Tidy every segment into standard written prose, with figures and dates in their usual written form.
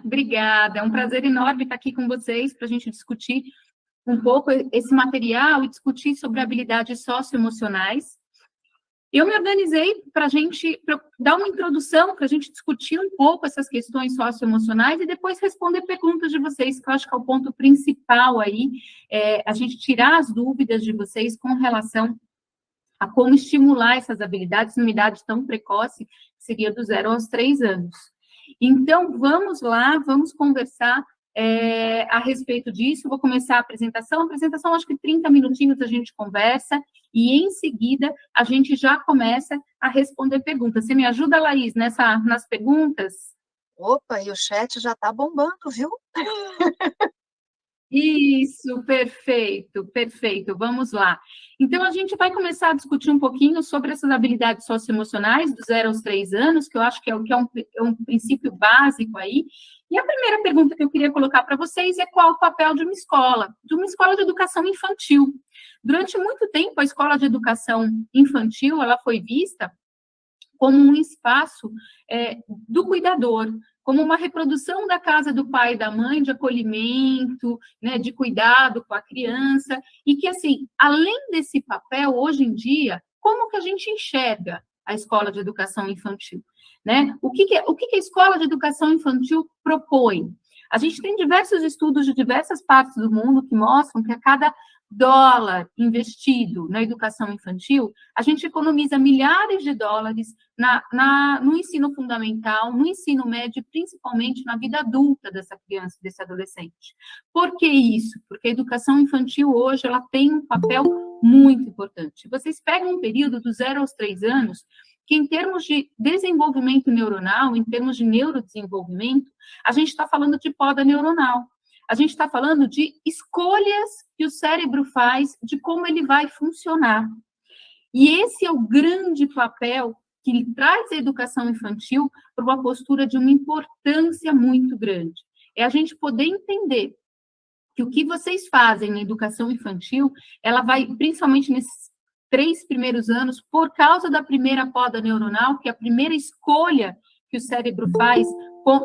Obrigada, é um prazer enorme estar aqui com vocês para a gente discutir um pouco esse material e discutir sobre habilidades socioemocionais. Eu me organizei para a gente dar uma introdução, para a gente discutir um pouco essas questões socioemocionais e depois responder perguntas de vocês, que eu acho que é o ponto principal aí, a gente tirar as dúvidas de vocês com relação a como estimular essas habilidades numa idade tão precoce, que seria do 0 aos 3 anos. Então, vamos lá, vamos conversar a respeito disso. Vou começar a apresentação, acho que 30 minutinhos a gente conversa, e em seguida a gente já começa a responder perguntas. Você me ajuda, Laís, nas perguntas? Opa, e o chat já está bombando, viu? Isso, perfeito, perfeito. Vamos lá. Então, a gente vai começar a discutir um pouquinho sobre essas habilidades socioemocionais do 0 aos 3 anos, que eu acho que é um princípio básico aí. E a primeira pergunta que eu queria colocar para vocês é qual o papel de uma escola de educação infantil. Durante muito tempo, a escola de educação infantil, ela foi vista como um espaço do cuidador, como uma reprodução da casa do pai e da mãe, de acolhimento, né, de cuidado com a criança, e que, assim, além desse papel, hoje em dia, como que a gente enxerga a escola de educação infantil? Né? O que a escola de educação infantil propõe? A gente tem diversos estudos de diversas partes do mundo que mostram que a cada dólar investido na educação infantil, a gente economiza milhares de dólares no ensino fundamental, no ensino médio, principalmente na vida adulta dessa criança, desse adolescente. Por que isso? Porque a educação infantil hoje ela tem um papel muito importante. Vocês pegam um período do 0 aos 3 anos, que em termos de desenvolvimento neuronal, em termos de neurodesenvolvimento, a gente está falando de poda neuronal. A gente está falando de escolhas que o cérebro faz de como ele vai funcionar. E esse é o grande papel que traz a educação infantil para uma postura de uma importância muito grande. É a gente poder entender que o que vocês fazem na educação infantil, ela vai, principalmente nesses 3 primeiros anos, por causa da primeira poda neuronal, que é a primeira escolha que o cérebro faz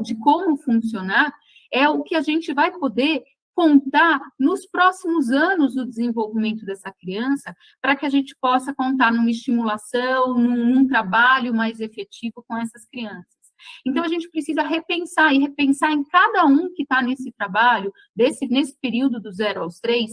de como funcionar, é o que a gente vai poder contar nos próximos anos do desenvolvimento dessa criança, para que a gente possa contar numa estimulação, num trabalho mais efetivo com essas crianças. Então, a gente precisa repensar em cada um que está nesse trabalho, nesse período do 0 aos 3,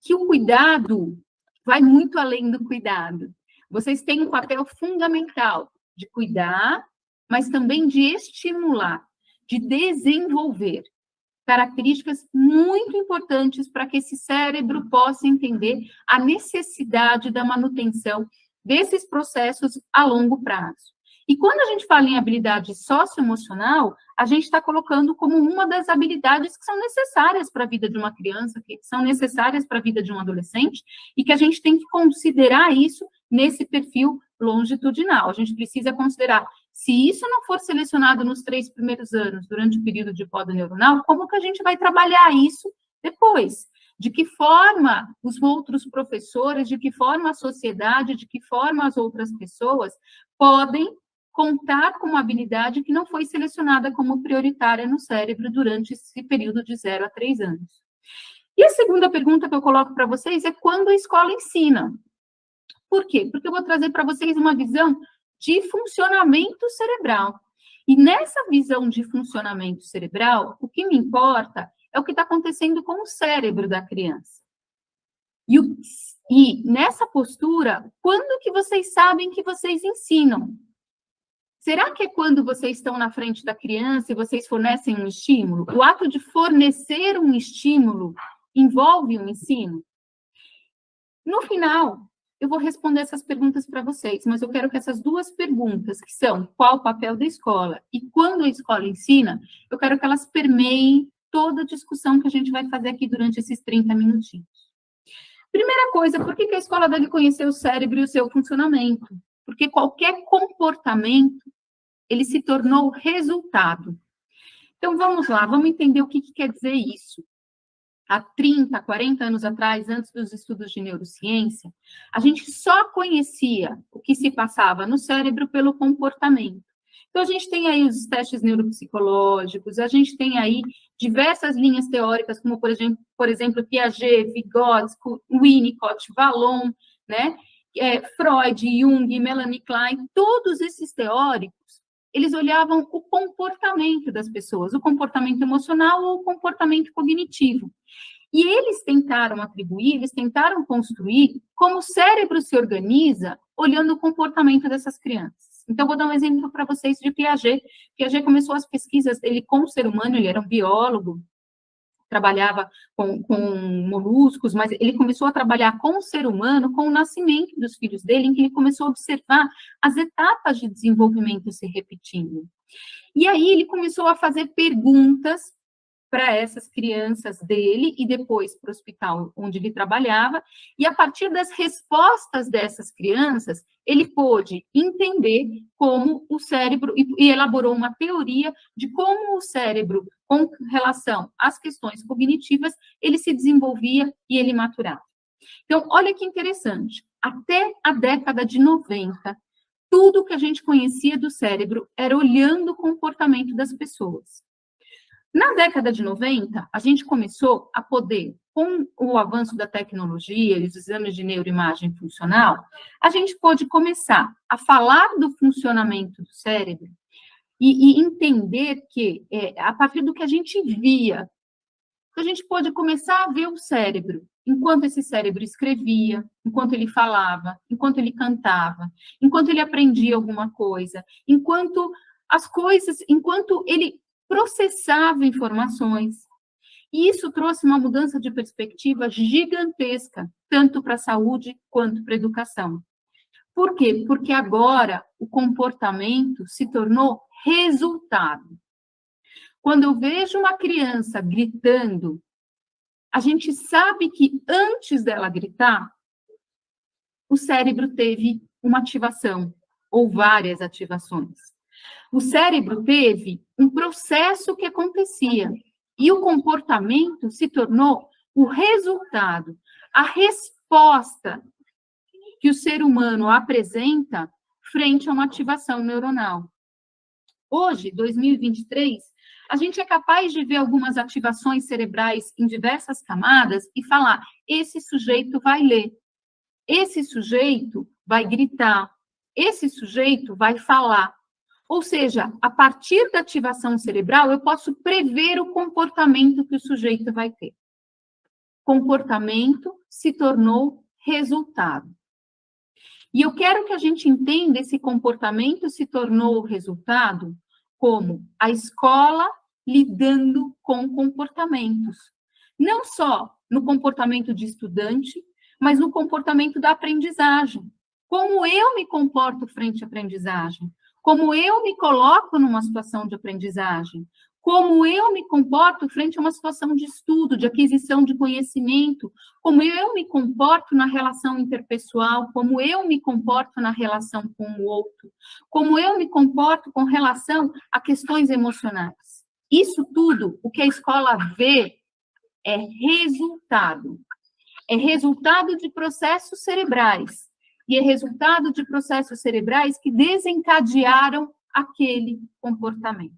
que o cuidado vai muito além do cuidado. Vocês têm um papel fundamental de cuidar, mas também de estimular, de desenvolver características muito importantes para que esse cérebro possa entender a necessidade da manutenção desses processos a longo prazo. E quando a gente fala em habilidade socioemocional, a gente está colocando como uma das habilidades que são necessárias para a vida de uma criança, que são necessárias para a vida de um adolescente, e que a gente tem que considerar isso nesse perfil longitudinal. A gente precisa considerar, se isso não for selecionado nos 3 primeiros anos, durante o período de poda neuronal, como que a gente vai trabalhar isso depois? De que forma os outros professores, de que forma a sociedade, de que forma as outras pessoas podem contar com uma habilidade que não foi selecionada como prioritária no cérebro durante esse período de 0 a 3 anos. E a segunda pergunta que eu coloco para vocês é quando a escola ensina. Por quê? Porque eu vou trazer para vocês uma visão de funcionamento cerebral. E nessa visão de funcionamento cerebral, o que me importa é o que está acontecendo com o cérebro da criança. E nessa postura, quando que vocês sabem que vocês ensinam? Será que é quando vocês estão na frente da criança e vocês fornecem um estímulo? O ato de fornecer um estímulo envolve um ensino? No final, eu vou responder essas perguntas para vocês, mas eu quero que essas duas perguntas, que são qual o papel da escola e quando a escola ensina, eu quero que elas permeiem toda a discussão que a gente vai fazer aqui durante esses 30 minutinhos. Primeira coisa, por que a escola deve conhecer o cérebro e o seu funcionamento? Porque qualquer comportamento, ele se tornou resultado. Então, vamos lá, vamos entender o que quer dizer isso. Há 30, 40 anos atrás, antes dos estudos de neurociência, a gente só conhecia o que se passava no cérebro pelo comportamento. Então, a gente tem aí os testes neuropsicológicos, a gente tem aí diversas linhas teóricas, como, por exemplo, Piaget, Vygotsky, Winnicott, Vallon, né? Freud, Jung, Melanie Klein, todos esses teóricos, eles olhavam o comportamento das pessoas, o comportamento emocional ou o comportamento cognitivo. E eles tentaram atribuir, eles tentaram construir como o cérebro se organiza olhando o comportamento dessas crianças. Então, vou dar um exemplo para vocês de Piaget. Piaget começou as pesquisas dele com o ser humano, ele era um biólogo, trabalhava com moluscos, mas ele começou a trabalhar com o ser humano, com o nascimento dos filhos dele, em que ele começou a observar as etapas de desenvolvimento se repetindo. E aí ele começou a fazer perguntas para essas crianças dele e depois para o hospital onde ele trabalhava, e a partir das respostas dessas crianças, ele pôde entender como o cérebro, e elaborou uma teoria de como o cérebro, com relação às questões cognitivas, ele se desenvolvia e ele maturava. Então, olha que interessante, até a década de 90, tudo que a gente conhecia do cérebro era olhando o comportamento das pessoas. Na década de 90, a gente começou a poder, com o avanço da tecnologia e os exames de neuroimagem funcional, a gente pôde começar a falar do funcionamento do cérebro e entender que, a partir do que a gente via, a gente pôde começar a ver o cérebro, enquanto esse cérebro escrevia, enquanto ele falava, enquanto ele cantava, enquanto ele aprendia alguma coisa, enquanto ele processava informações. E isso trouxe uma mudança de perspectiva gigantesca, tanto para a saúde quanto para a educação. Por quê? Porque agora o comportamento se tornou resultado. Quando eu vejo uma criança gritando, a gente sabe que antes dela gritar, o cérebro teve uma ativação, ou várias ativações. O cérebro teve um processo que acontecia, e o comportamento se tornou o resultado, a resposta que o ser humano apresenta frente a uma ativação neuronal. Hoje, 2023, a gente é capaz de ver algumas ativações cerebrais em diversas camadas e falar, esse sujeito vai ler, esse sujeito vai gritar, esse sujeito vai falar. Ou seja, a partir da ativação cerebral, eu posso prever o comportamento que o sujeito vai ter. Comportamento se tornou resultado. E eu quero que a gente entenda esse comportamento se tornou resultado como a escola lidando com comportamentos. Não só no comportamento de estudante, mas no comportamento da aprendizagem. Como eu me comporto frente à aprendizagem? Como eu me coloco numa situação de aprendizagem, como eu me comporto frente a uma situação de estudo, de aquisição de conhecimento, como eu me comporto na relação interpessoal, como eu me comporto na relação com o outro, como eu me comporto com relação a questões emocionais. Isso tudo, o que a escola vê, é resultado. É resultado de processos cerebrais. E é resultado de processos cerebrais que desencadearam aquele comportamento.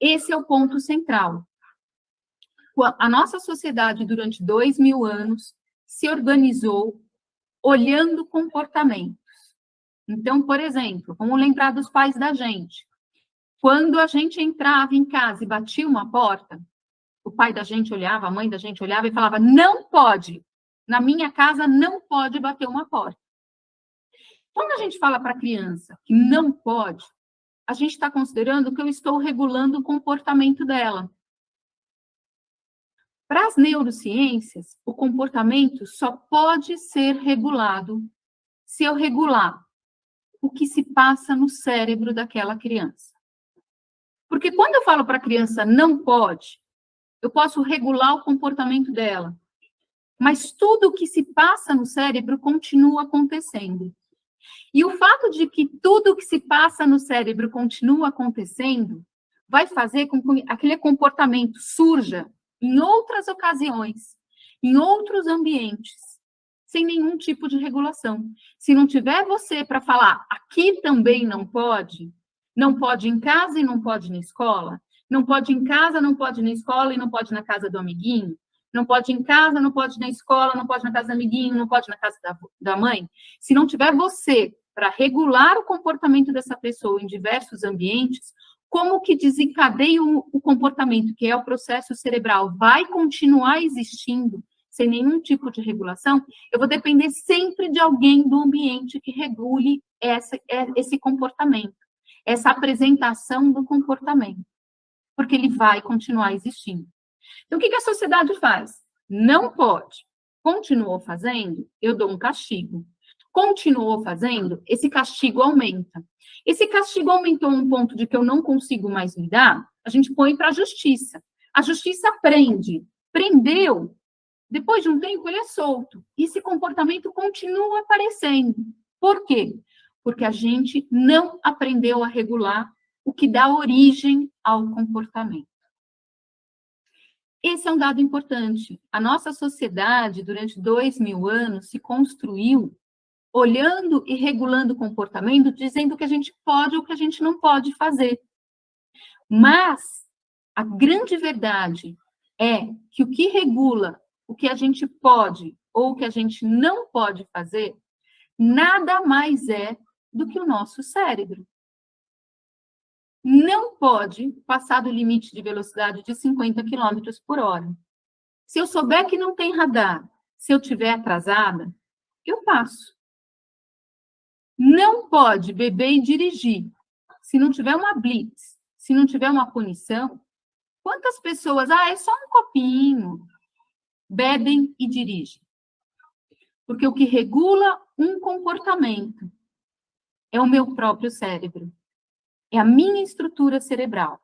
Esse é o ponto central. A nossa sociedade, durante 2000 anos, se organizou olhando comportamentos. Então, por exemplo, vamos lembrar dos pais da gente. Quando a gente entrava em casa e batia uma porta, o pai da gente olhava, a mãe da gente olhava e falava, não pode. Na minha casa não pode bater uma porta. Quando a gente fala para a criança que não pode, a gente está considerando que eu estou regulando o comportamento dela. Para as neurociências, o comportamento só pode ser regulado se eu regular o que se passa no cérebro daquela criança. Porque quando eu falo para a criança não pode, eu posso regular o comportamento dela. Mas tudo o que se passa no cérebro continua acontecendo. E o fato de que tudo o que se passa no cérebro continua acontecendo vai fazer com que aquele comportamento surja em outras ocasiões, em outros ambientes, sem nenhum tipo de regulação. Se não tiver você para falar, aqui também não pode, Não pode em casa e não pode na escola? Não pode em casa, não pode na escola e não pode na casa do amiguinho? Não pode em casa, não pode na escola, não pode na casa do amiguinho, não pode na casa da mãe? Se não tiver você para regular o comportamento dessa pessoa em diversos ambientes, como que desencadeia o comportamento, que é o processo cerebral, vai continuar existindo sem nenhum tipo de regulação? Eu vou depender sempre de alguém do ambiente que regule esse comportamento, essa apresentação do comportamento, porque ele vai continuar existindo. Então, o que a sociedade faz? Não pode. Continuou fazendo, eu dou um castigo. Continuou fazendo, esse castigo aumenta. Esse castigo aumentou a um ponto de que eu não consigo mais lidar, a gente põe para a justiça. A justiça prende. Prendeu, depois de um tempo ele é solto. E esse comportamento continua aparecendo. Por quê? Porque a gente não aprendeu a regular o que dá origem ao comportamento. Esse é um dado importante. A nossa sociedade, durante 2000 anos, se construiu olhando e regulando o comportamento, dizendo o que a gente pode ou o que a gente não pode fazer. Mas a grande verdade é que o que regula o que a gente pode ou o que a gente não pode fazer, nada mais é do que o nosso cérebro. Não pode passar do limite de velocidade de 50 km por hora. Se eu souber que não tem radar, se eu estiver atrasada, eu passo. Não pode beber e dirigir. Se não tiver uma blitz, se não tiver uma punição, quantas pessoas, é só um copinho, bebem e dirigem? Porque o que regula um comportamento é o meu próprio cérebro. É a minha estrutura cerebral.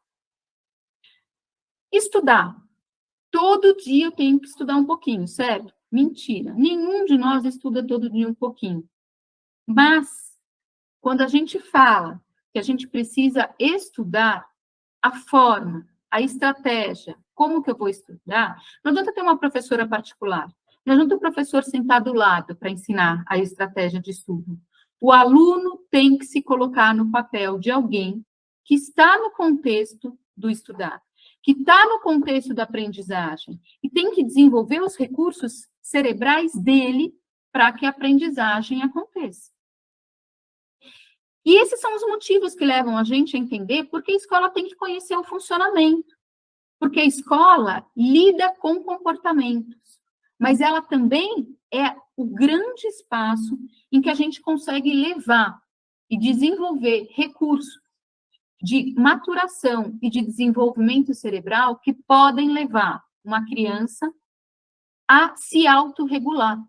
Estudar. Todo dia eu tenho que estudar um pouquinho, certo? Mentira. Nenhum de nós estuda todo dia um pouquinho. Mas, quando a gente fala que a gente precisa estudar a forma, a estratégia, como que eu vou estudar, não adianta ter uma professora particular. Não adianta o professor sentar do lado para ensinar a estratégia de estudo. O aluno tem que se colocar no papel de alguém que está no contexto do estudar, que está no contexto da aprendizagem, e tem que desenvolver os recursos cerebrais dele para que a aprendizagem aconteça. E esses são os motivos que levam a gente a entender porque a escola tem que conhecer o funcionamento, porque a escola lida com comportamentos, mas ela também é o grande espaço em que a gente consegue levar e desenvolver recursos de maturação e de desenvolvimento cerebral que podem levar uma criança a se autorregular,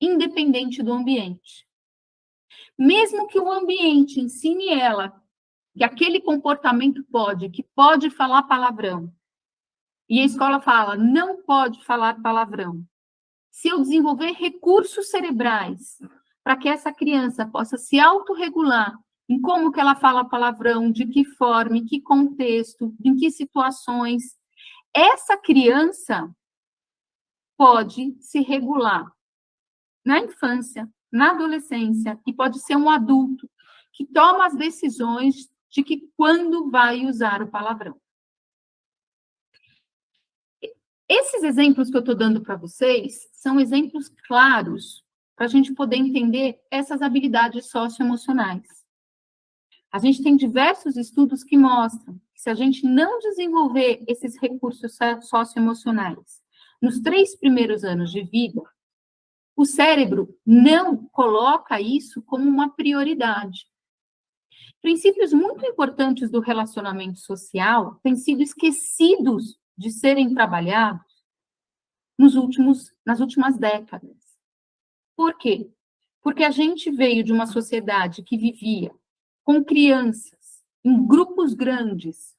independente do ambiente. Mesmo que o ambiente ensine ela que aquele comportamento que pode falar palavrão, e a escola fala, não pode falar palavrão. Se eu desenvolver recursos cerebrais para que essa criança possa se autorregular em como que ela fala palavrão, de que forma, em que contexto, em que situações, essa criança pode se regular na infância, na adolescência, e pode ser um adulto que toma as decisões de que quando vai usar o palavrão. Esses exemplos que eu estou dando para vocês são exemplos claros para a gente poder entender essas habilidades socioemocionais. A gente tem diversos estudos que mostram que se a gente não desenvolver esses recursos socioemocionais nos 3 primeiros anos de vida, o cérebro não coloca isso como uma prioridade. Princípios muito importantes do relacionamento social têm sido esquecidos de serem trabalhados nas últimas décadas. Por quê? Porque a gente veio de uma sociedade que vivia com crianças em grupos grandes.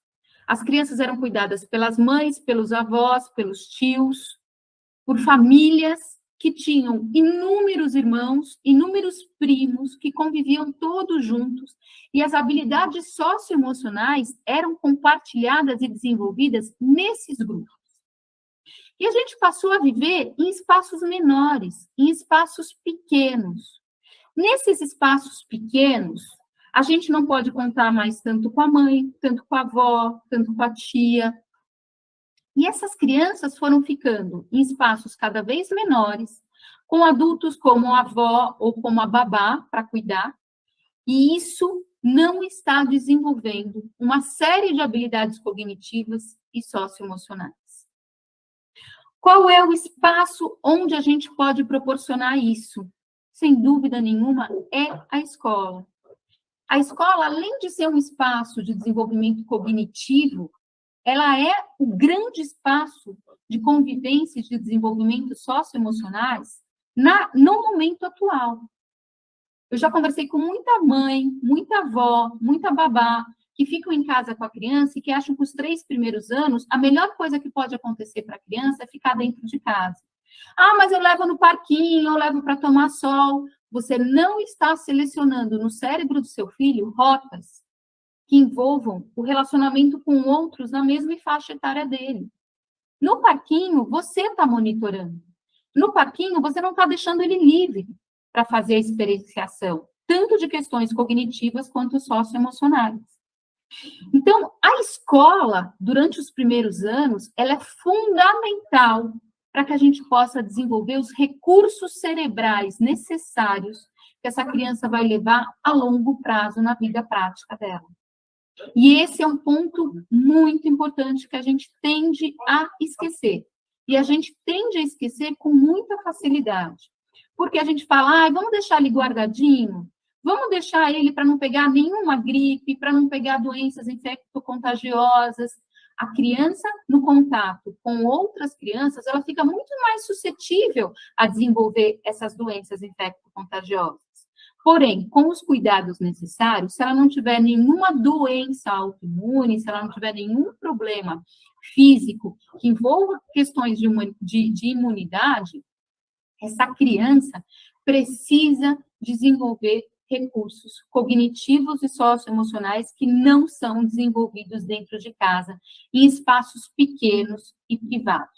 As crianças eram cuidadas pelas mães, pelos avós, pelos tios, por famílias que tinham inúmeros irmãos, inúmeros primos, que conviviam todos juntos, e as habilidades socioemocionais eram compartilhadas e desenvolvidas nesses grupos. E a gente passou a viver em espaços menores, em espaços pequenos. Nesses espaços pequenos, A gente não pode contar mais tanto com a mãe, tanto com a avó, tanto com a tia. E essas crianças foram ficando em espaços cada vez menores, com adultos como a avó ou como a babá para cuidar, e isso não está desenvolvendo uma série de habilidades cognitivas e socioemocionais. Qual é o espaço onde a gente pode proporcionar isso? Sem dúvida nenhuma, é a escola. A escola, além de ser um espaço de desenvolvimento cognitivo, ela é o grande espaço de convivência e de desenvolvimento socioemocionais no momento atual. Eu já conversei com muita mãe, muita avó, muita babá, que ficam em casa com a criança e que acham que os 3 primeiros anos, a melhor coisa que pode acontecer para a criança é ficar dentro de casa. Ah, mas eu levo no parquinho, eu levo para tomar sol. Você não está selecionando no cérebro do seu filho rotas que envolvam o relacionamento com outros na mesma faixa etária dele. No parquinho, você está monitorando. No parquinho, você não está deixando ele livre para fazer a experienciação, tanto de questões cognitivas quanto socioemocionais. Então, a escola, durante os primeiros anos, ela é fundamental para que a gente possa desenvolver os recursos cerebrais necessários que essa criança vai levar a longo prazo na vida prática dela. E esse é um ponto muito importante que a gente tende a esquecer. E a gente tende a esquecer com muita facilidade. Porque a gente fala, vamos deixar ele guardadinho, vamos deixar ele para não pegar nenhuma gripe, para não pegar doenças infecto-contagiosas. A criança, no contato com outras crianças, ela fica muito mais suscetível a desenvolver essas doenças infecto-contagiosas. Porém, com os cuidados necessários, se ela não tiver nenhuma doença autoimune, se ela não tiver nenhum problema físico que envolva questões de imunidade, essa criança precisa desenvolver recursos cognitivos e socioemocionais que não são desenvolvidos dentro de casa, em espaços pequenos e privados.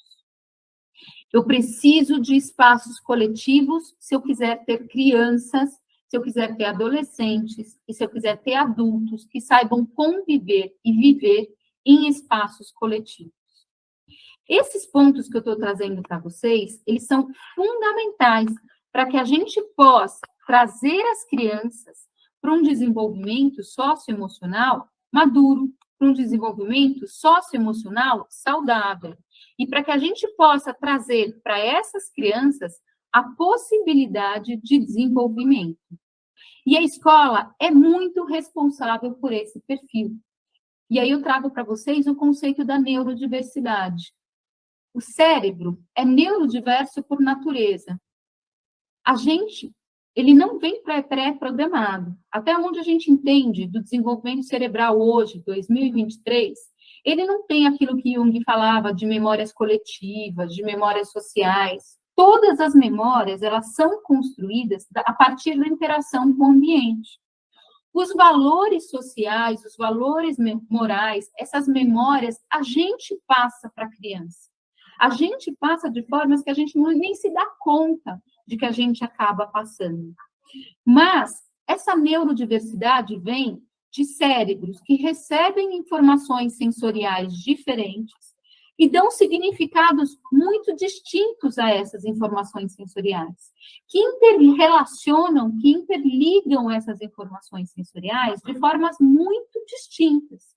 Eu preciso de espaços coletivos se eu quiser ter crianças, se eu quiser ter adolescentes e se eu quiser ter adultos que saibam conviver e viver em espaços coletivos. Esses pontos que eu estou trazendo para vocês, eles são fundamentais para que a gente possa trazer as crianças para um desenvolvimento socioemocional maduro, para um desenvolvimento socioemocional saudável. E para que a gente possa trazer para essas crianças a possibilidade de desenvolvimento. E a escola é muito responsável por esse perfil. E aí eu trago para vocês o conceito da neurodiversidade. O cérebro é neurodiverso por natureza. A gente, ele não vem pré-programado. Até onde a gente entende do desenvolvimento cerebral hoje, 2023, ele não tem aquilo que Jung falava de memórias coletivas, de memórias sociais. Todas as memórias, elas são construídas a partir da interação com o ambiente. Os valores sociais, os valores morais, essas memórias, a gente passa para a criança. A gente passa de formas que a gente nem se dá conta de que a gente acaba passando. Mas essa neurodiversidade vem de cérebros que recebem informações sensoriais diferentes e dão significados muito distintos a essas informações sensoriais, que interrelacionam, que interligam essas informações sensoriais de formas muito distintas.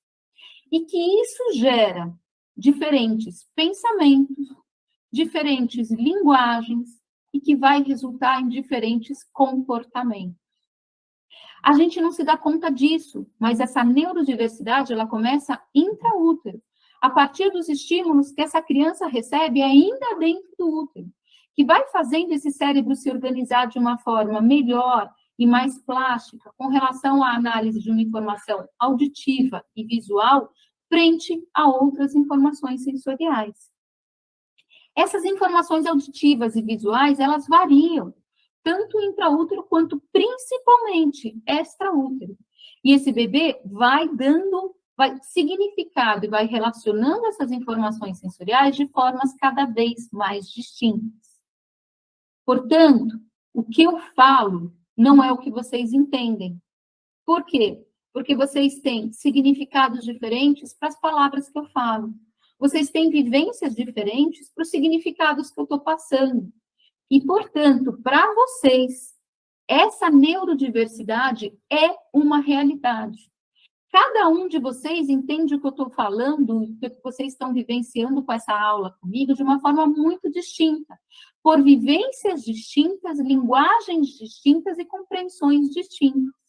E que isso gera diferentes pensamentos, diferentes linguagens, e que vai resultar em diferentes comportamentos. A gente não se dá conta disso, mas essa neurodiversidade, ela começa intraútero, a partir dos estímulos que essa criança recebe ainda dentro do útero, que vai fazendo esse cérebro se organizar de uma forma melhor e mais plástica com relação à análise de uma informação auditiva e visual frente a outras informações sensoriais. Essas informações auditivas e visuais, elas variam, tanto intraútero quanto principalmente extraútero. E esse bebê vai dando significado e vai relacionando essas informações sensoriais de formas cada vez mais distintas. Portanto, o que eu falo não é o que vocês entendem, Por quê? Porque vocês têm significados diferentes para as palavras que eu falo. Vocês têm vivências diferentes para os significados que eu estou passando. E, portanto, para vocês, essa neurodiversidade é uma realidade. Cada um de vocês entende o que eu estou falando, o que vocês estão vivenciando com essa aula comigo de uma forma muito distinta, por vivências distintas, linguagens distintas e compreensões distintas.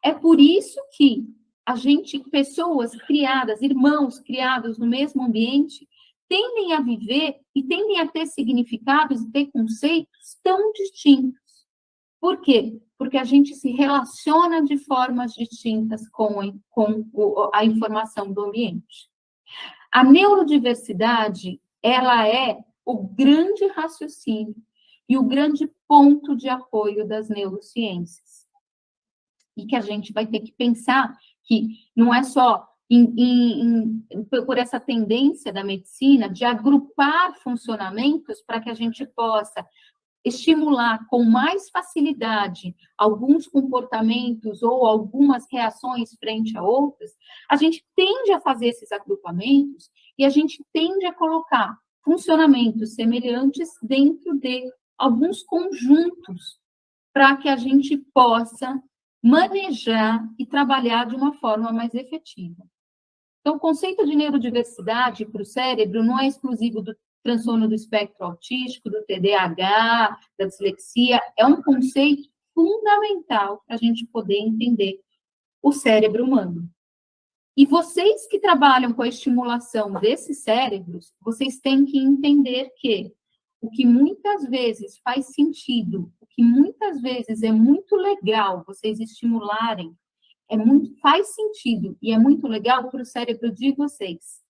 É por isso que a gente, pessoas criadas, irmãos criados no mesmo ambiente, tendem a viver e tendem a ter significados e ter conceitos tão distintos. Por quê? Porque a gente se relaciona de formas distintas com a informação do ambiente. A neurodiversidade, ela é o grande raciocínio e o grande ponto de apoio das neurociências. E que a gente vai ter que pensar que não é só por essa tendência da medicina de agrupar funcionamentos para que a gente possa estimular com mais facilidade alguns comportamentos ou algumas reações frente a outras, a gente tende a fazer esses agrupamentos e a gente tende a colocar funcionamentos semelhantes dentro de alguns conjuntos para que a gente possa manejar e trabalhar de uma forma mais efetiva. Então, o conceito de neurodiversidade para o cérebro não é exclusivo do transtorno do espectro autístico, do TDAH, da dislexia, é um conceito fundamental para a gente poder entender o cérebro humano. E vocês que trabalham com a estimulação desses cérebros, vocês têm que entender que o que muitas vezes faz sentido, o que muitas vezes é muito legal vocês estimularem, faz sentido e é muito legal para o cérebro de vocês.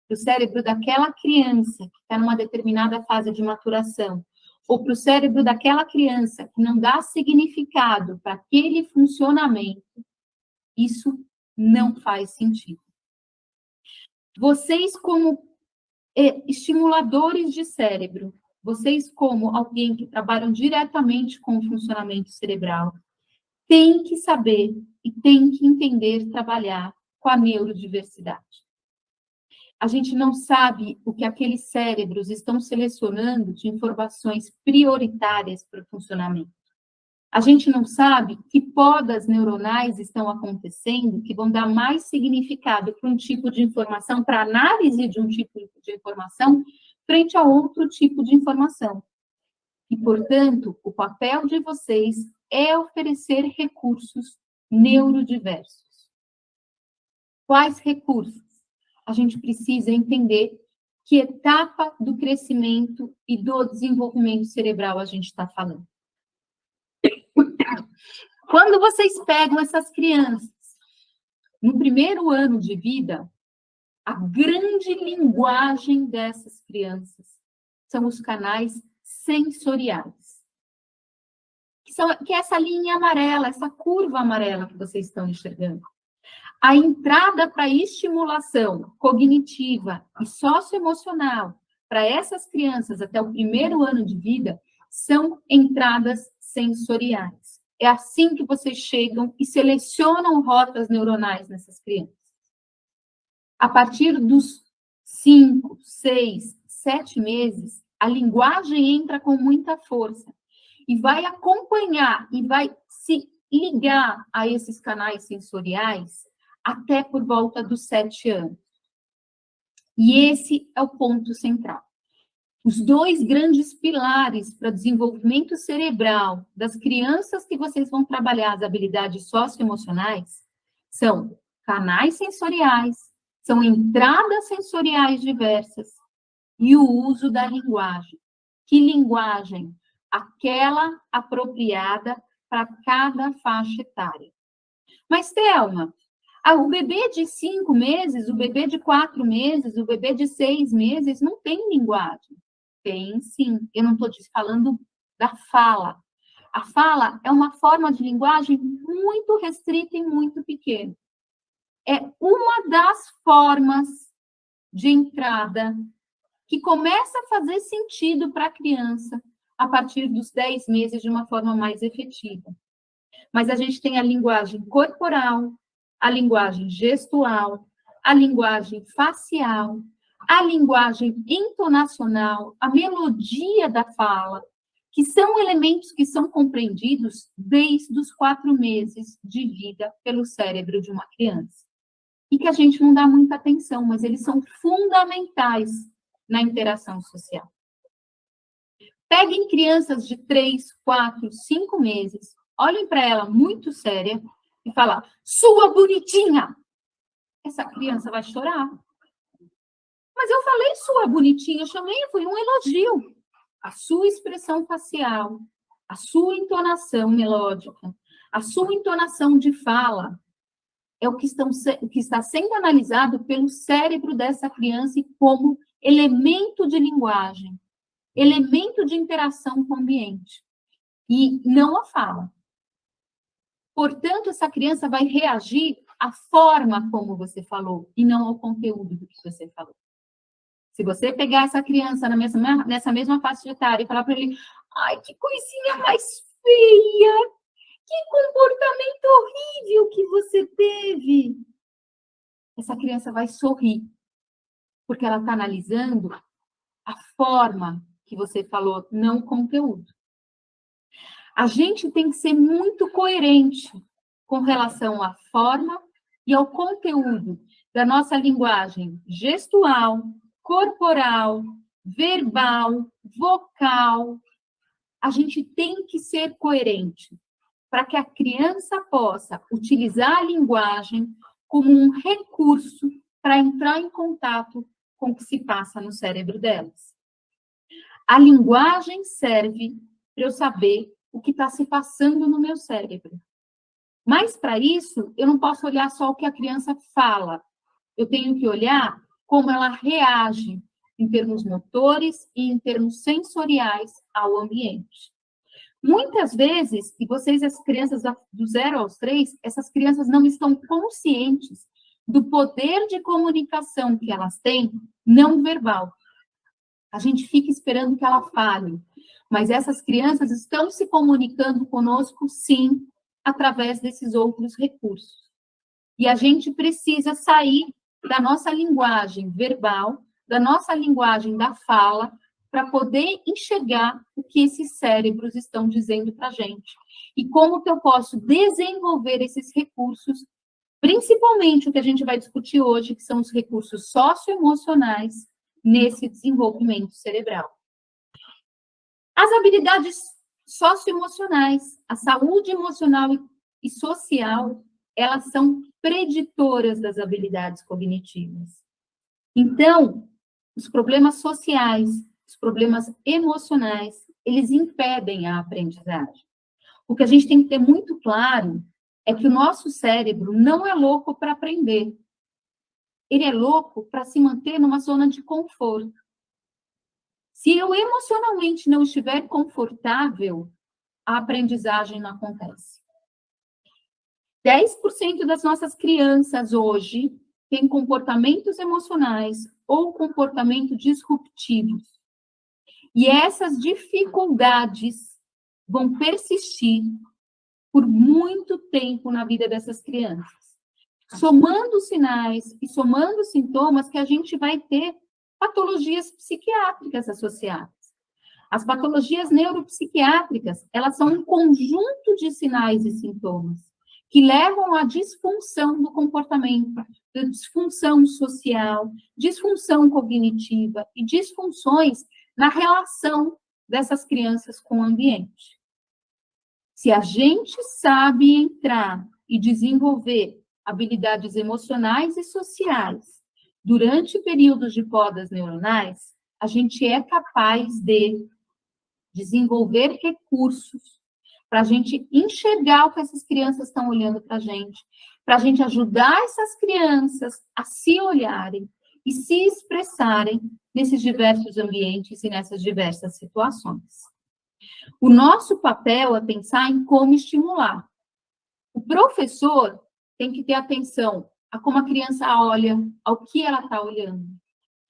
Para o cérebro daquela criança que está numa determinada fase de maturação, ou para o cérebro daquela criança que não dá significado para aquele funcionamento, isso não faz sentido. Vocês, como estimuladores de cérebro, vocês, como alguém que trabalham diretamente com o funcionamento cerebral, têm que saber e têm que entender trabalhar com a neurodiversidade. A gente não sabe o que aqueles cérebros estão selecionando de informações prioritárias para o funcionamento. A gente não sabe que podas neuronais estão acontecendo que vão dar mais significado para um tipo de informação, para análise de um tipo de informação, frente a outro tipo de informação. E, portanto, o papel de vocês é oferecer recursos neurodiversos. Quais recursos? A gente precisa entender que etapa do crescimento e do desenvolvimento cerebral a gente está falando. Quando vocês pegam essas crianças, no primeiro ano de vida, a grande linguagem dessas crianças são os canais sensoriais. Que é essa linha amarela, essa curva amarela que vocês estão enxergando. A entrada para estimulação cognitiva e socioemocional para essas crianças até o primeiro ano de vida são entradas sensoriais. É assim que vocês chegam e selecionam rotas neuronais nessas crianças. A partir dos 5, 6, 7 meses, a linguagem entra com muita força e vai acompanhar e vai se ligar a esses canais sensoriais até por volta dos 7 anos. E esse é o ponto central. Os dois grandes pilares para o desenvolvimento cerebral das crianças que vocês vão trabalhar as habilidades socioemocionais são canais sensoriais, são entradas sensoriais diversas e o uso da linguagem. Que linguagem? Aquela apropriada para cada faixa etária. Mas, Thelma, o bebê de 5 meses, o bebê de 4 meses, o bebê de 6 meses não tem linguagem. Tem, sim. Eu não estou falando da fala. A fala é uma forma de linguagem muito restrita e muito pequena. É uma das formas de entrada que começa a fazer sentido para a criança a partir dos 10 meses de uma forma mais efetiva. mas a gente tem a linguagem corporal, a linguagem gestual, a linguagem facial, a linguagem entonacional, a melodia da fala, que são elementos que são compreendidos desde os 4 meses de vida pelo cérebro de uma criança. E que a gente não dá muita atenção, mas eles são fundamentais na interação social. Peguem crianças de 3, 4, 5 meses, olhem para ela muito séria e falam, sua bonitinha! Essa criança vai chorar. Mas eu falei sua bonitinha, eu chamei, foi um elogio. A sua expressão facial, a sua entonação melódica, a sua entonação de fala, é o que está sendo analisado pelo cérebro dessa criança como elemento de linguagem, elemento de interação com o ambiente, e não a fala. Portanto, essa criança vai reagir à forma como você falou, e não ao conteúdo do que você falou. Se você pegar essa criança nessa mesma faixa etária e falar para ele, ai, que coisinha mais feia, que comportamento horrível que você teve. Essa criança vai sorrir, porque ela está analisando a forma que você falou, não o conteúdo. A gente tem que ser muito coerente com relação à forma e ao conteúdo da nossa linguagem gestual, corporal, verbal, vocal. A gente tem que ser coerente para que a criança possa utilizar a linguagem como um recurso para entrar em contato com o que se passa no cérebro delas. A linguagem serve para eu saber o que está se passando no meu cérebro. Mas, para isso, eu não posso olhar só o que a criança fala. Eu tenho que olhar como ela reage em termos motores e em termos sensoriais ao ambiente. Muitas vezes, e vocês, as crianças do 0 aos 3, essas crianças não estão conscientes do poder de comunicação que elas têm não verbal. A gente fica esperando que ela fale, mas essas crianças estão se comunicando conosco, sim, através desses outros recursos. E a gente precisa sair da nossa linguagem verbal, da nossa linguagem da fala, para poder enxergar o que esses cérebros estão dizendo para a gente. E como que eu posso desenvolver esses recursos, principalmente o que a gente vai discutir hoje, que são os recursos socioemocionais, nesse desenvolvimento cerebral. As habilidades socioemocionais, a saúde emocional e social, elas são preditoras das habilidades cognitivas. Então, os problemas sociais, os problemas emocionais, eles impedem a aprendizagem. O que a gente tem que ter muito claro é que o nosso cérebro não é louco para aprender. Ele é louco para se manter numa zona de conforto. Se eu emocionalmente não estiver confortável, a aprendizagem não acontece. 10% das nossas crianças hoje têm comportamentos emocionais ou comportamento disruptivos. E essas dificuldades vão persistir por muito tempo na vida dessas crianças. Somando sinais e somando sintomas que a gente vai ter patologias psiquiátricas associadas. As patologias neuropsiquiátricas, elas são um conjunto de sinais e sintomas que levam à disfunção do comportamento, da disfunção social, disfunção cognitiva e disfunções na relação dessas crianças com o ambiente. Se a gente sabe entrar e desenvolver habilidades emocionais e sociais durante períodos de podas neuronais, a gente é capaz de desenvolver recursos para a gente enxergar o que essas crianças estão olhando para a gente ajudar essas crianças a se olharem e se expressarem nesses diversos ambientes e nessas diversas situações. O nosso papel é pensar em como estimular. O professor tem que ter atenção a como a criança olha, ao que ela está olhando,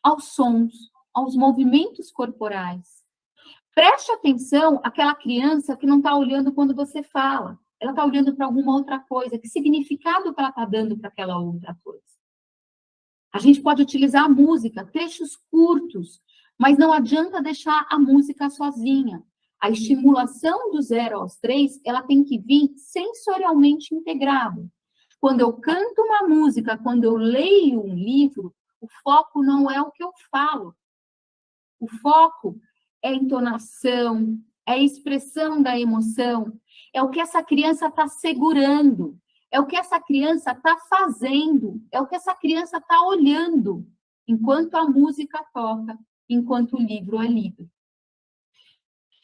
aos sons, aos movimentos corporais. Preste atenção àquela criança que não está olhando quando você fala. ela está olhando para alguma outra coisa, que significado que ela está dando para aquela outra coisa. A gente pode utilizar a música, trechos curtos, mas não adianta deixar a música sozinha. A estimulação do 0 aos 3, ela tem que vir sensorialmente integrada. Quando eu canto uma música, quando eu leio um livro, o foco não é o que eu falo. O foco é a entonação, é a expressão da emoção, é o que essa criança está segurando, é o que essa criança está fazendo, é o que essa criança está olhando, enquanto a música toca, enquanto o livro é lido.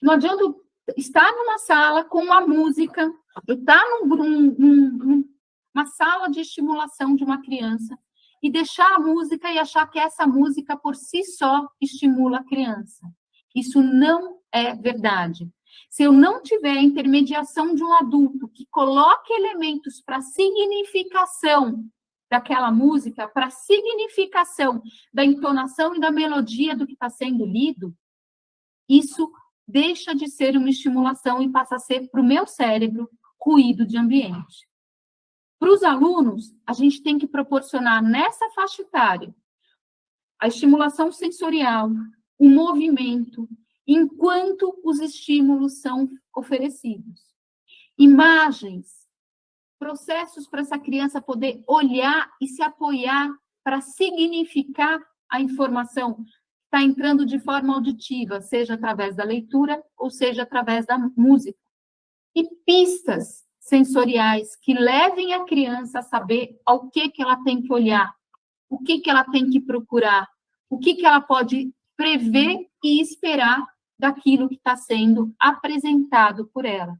Não adianta estar numa sala com uma música, estar numa sala de estimulação de uma criança e deixar a música e achar que essa música por si só estimula a criança. Isso não é verdade. Se eu não tiver a intermediação de um adulto que coloque elementos para significação daquela música, para significação da entonação e da melodia do que está sendo lido, isso deixa de ser uma estimulação e passa a ser, para o meu cérebro, ruído de ambiente. Para os alunos, a gente tem que proporcionar nessa faixa etária a estimulação sensorial, o movimento, enquanto os estímulos são oferecidos. Imagens, processos para essa criança poder olhar e se apoiar para significar a informação que está entrando de forma auditiva, seja através da leitura ou seja através da música. E pistas sensoriais que levem a criança a saber ao que ela tem que olhar, o que ela tem que procurar, o que ela pode prever e esperar daquilo que está sendo apresentado por ela.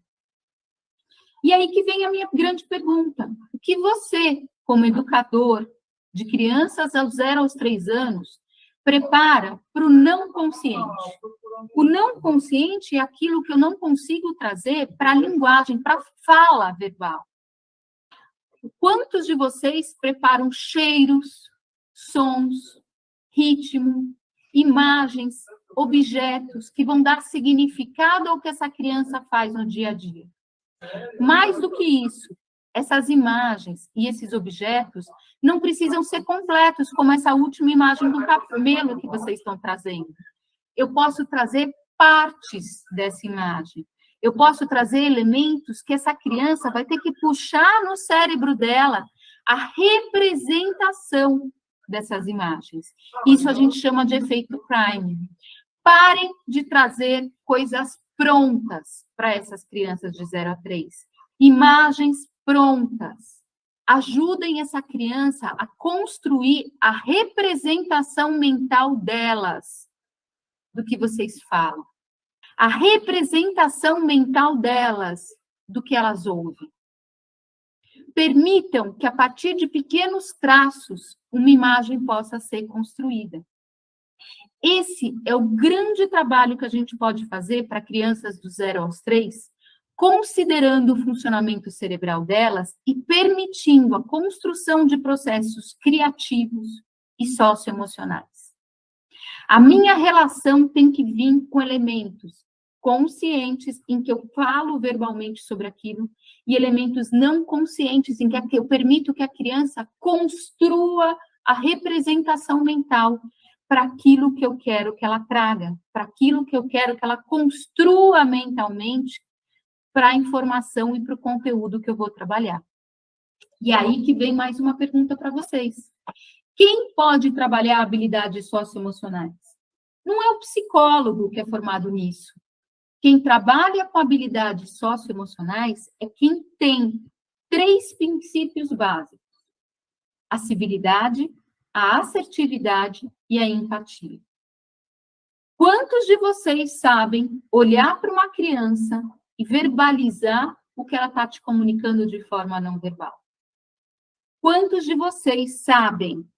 E aí que vem a minha grande pergunta. O que você, como educador de crianças aos 0 aos 3 anos, prepara para o não consciente? O não consciente é aquilo que eu não consigo trazer para a linguagem, para a fala verbal. Quantos de vocês preparam cheiros, sons, ritmo, imagens, objetos que vão dar significado ao que essa criança faz no dia a dia? Mais do que isso, essas imagens e esses objetos não precisam ser completos, como essa última imagem do camelo que vocês estão trazendo. Eu posso trazer partes dessa imagem. Eu posso trazer elementos que essa criança vai ter que puxar no cérebro dela a representação dessas imagens. Isso a gente chama de efeito Prime. Parem de trazer coisas prontas para essas crianças de 0 a 3. Imagens prontas. Ajudem essa criança a construir a representação mental delas, do que vocês falam. A representação mental delas, do que elas ouvem. Permitam que, a partir de pequenos traços, uma imagem possa ser construída. Esse é o grande trabalho que a gente pode fazer para crianças do 0 aos 3, considerando o funcionamento cerebral delas e permitindo a construção de processos criativos e socioemocionais. A minha relação tem que vir com elementos conscientes, em que eu falo verbalmente sobre aquilo, e elementos não conscientes, em que eu permito que a criança construa a representação mental para aquilo que eu quero que ela traga, para aquilo que eu quero que ela construa mentalmente para a informação e para o conteúdo que eu vou trabalhar. E aí que vem mais uma pergunta para vocês. Quem pode trabalhar habilidades socioemocionais? Não é o psicólogo que é formado nisso. Quem trabalha com habilidades socioemocionais é quem tem 3 princípios básicos: a civilidade, a assertividade e a empatia. Quantos de vocês sabem olhar para uma criança e verbalizar o que ela está te comunicando de forma não verbal? Quantos de vocês sabem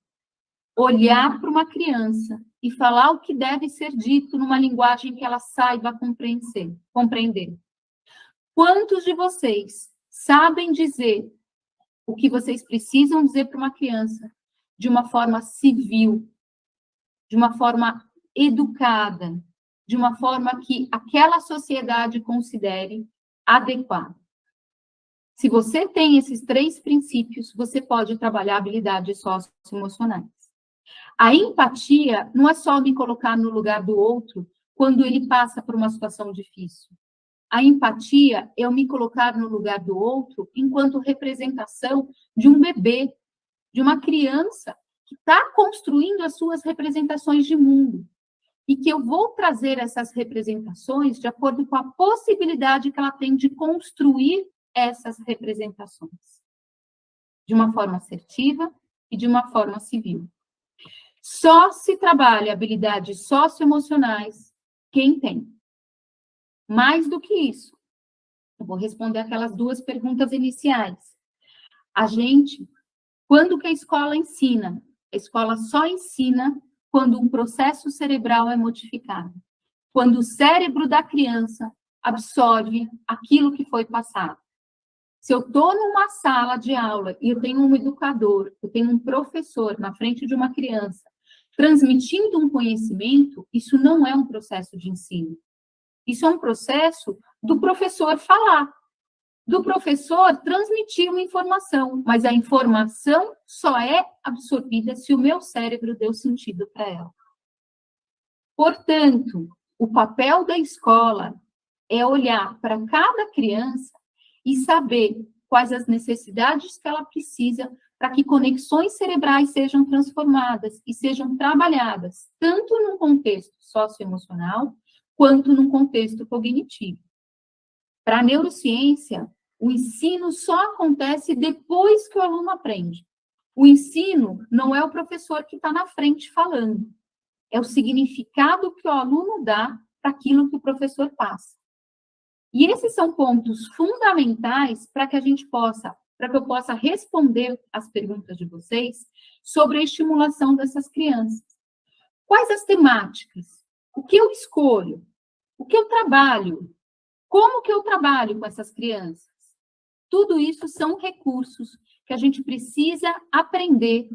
olhar para uma criança e falar o que deve ser dito numa linguagem que ela saiba compreender? Quantos de vocês sabem dizer o que vocês precisam dizer para uma criança de uma forma civil, de uma forma educada, de uma forma que aquela sociedade considere adequada? Se você tem esses 3 princípios, você pode trabalhar habilidades socioemocionais. A empatia não é só me colocar no lugar do outro quando ele passa por uma situação difícil. A empatia é eu me colocar no lugar do outro enquanto representação de um bebê, de uma criança que está construindo as suas representações de mundo. E que eu vou trazer essas representações de acordo com a possibilidade que ela tem de construir essas representações. De uma forma assertiva e de uma forma civil. Só se trabalha habilidades socioemocionais quem tem. Mais do que isso, eu vou responder aquelas 2 perguntas iniciais. A gente, quando que a escola ensina? A escola só ensina quando um processo cerebral é modificado. Quando o cérebro da criança absorve aquilo que foi passado. Se eu estou numa sala de aula e eu tenho um educador, eu tenho um professor na frente de uma criança, transmitindo um conhecimento, isso não é um processo de ensino. Isso é um processo do professor falar, do professor transmitir uma informação, mas a informação só é absorvida se o meu cérebro deu sentido para ela. Portanto, o papel da escola é olhar para cada criança e saber quais as necessidades que ela precisa para que conexões cerebrais sejam transformadas e sejam trabalhadas, tanto num contexto socioemocional, quanto num contexto cognitivo. Para a neurociência, o ensino só acontece depois que o aluno aprende. O ensino não é o professor que está na frente falando, é o significado que o aluno dá para aquilo que o professor passa. E esses são pontos fundamentais para que eu possa responder as perguntas de vocês sobre a estimulação dessas crianças. Quais as temáticas? O que eu escolho? O que eu trabalho? Como que eu trabalho com essas crianças? Tudo isso são recursos que a gente precisa aprender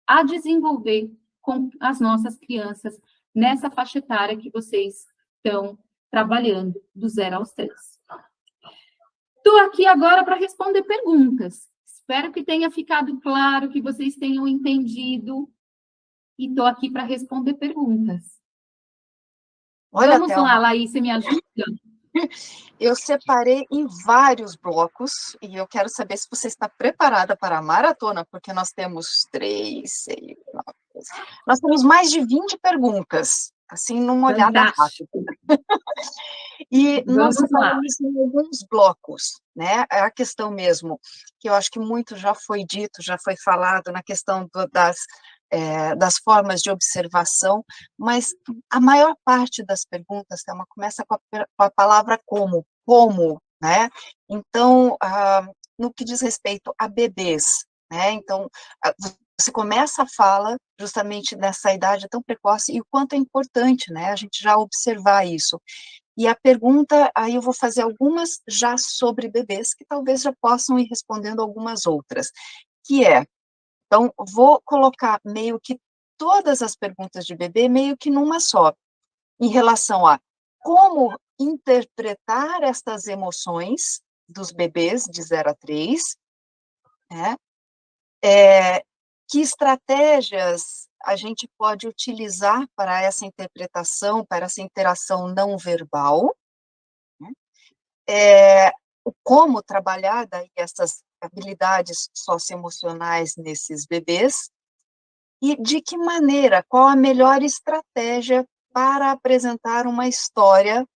a desenvolver com as nossas crianças nessa faixa etária que vocês estão trabalhando, do 0 aos 3. Estou aqui agora para responder perguntas. Espero que tenha ficado claro, que vocês tenham entendido. E estou aqui para responder perguntas. Olha, Vamos Thelma, lá, Laís, você me ajuda? eu separei em vários blocos e eu quero saber se você está preparada para a maratona, porque nós temos 3, 6, 9, 10. Nós temos mais de 20 perguntas, assim, numa olhada rápida. E nós Vamos lá. separamos em alguns blocos, né? É a questão mesmo, que eu acho que muito já foi dito, já foi falado na questão das formas de observação, mas a maior parte das perguntas, Thelma, começa com a palavra como, né? Então, no que diz respeito a bebês, né? Então, você começa a fala justamente nessa idade tão precoce e o quanto é importante, né? A gente já observar isso. E a pergunta, aí eu vou fazer algumas já sobre bebês, que talvez já possam ir respondendo algumas outras, que é, então, vou colocar meio que todas as perguntas de bebê meio que numa só, em relação a como interpretar estas emoções dos bebês de 0 a 3, né? Que estratégias a gente pode utilizar para essa interpretação, para essa interação não verbal, né? Como trabalhar daí essas habilidades socioemocionais nesses bebês, e de que maneira, qual a melhor estratégia para apresentar uma história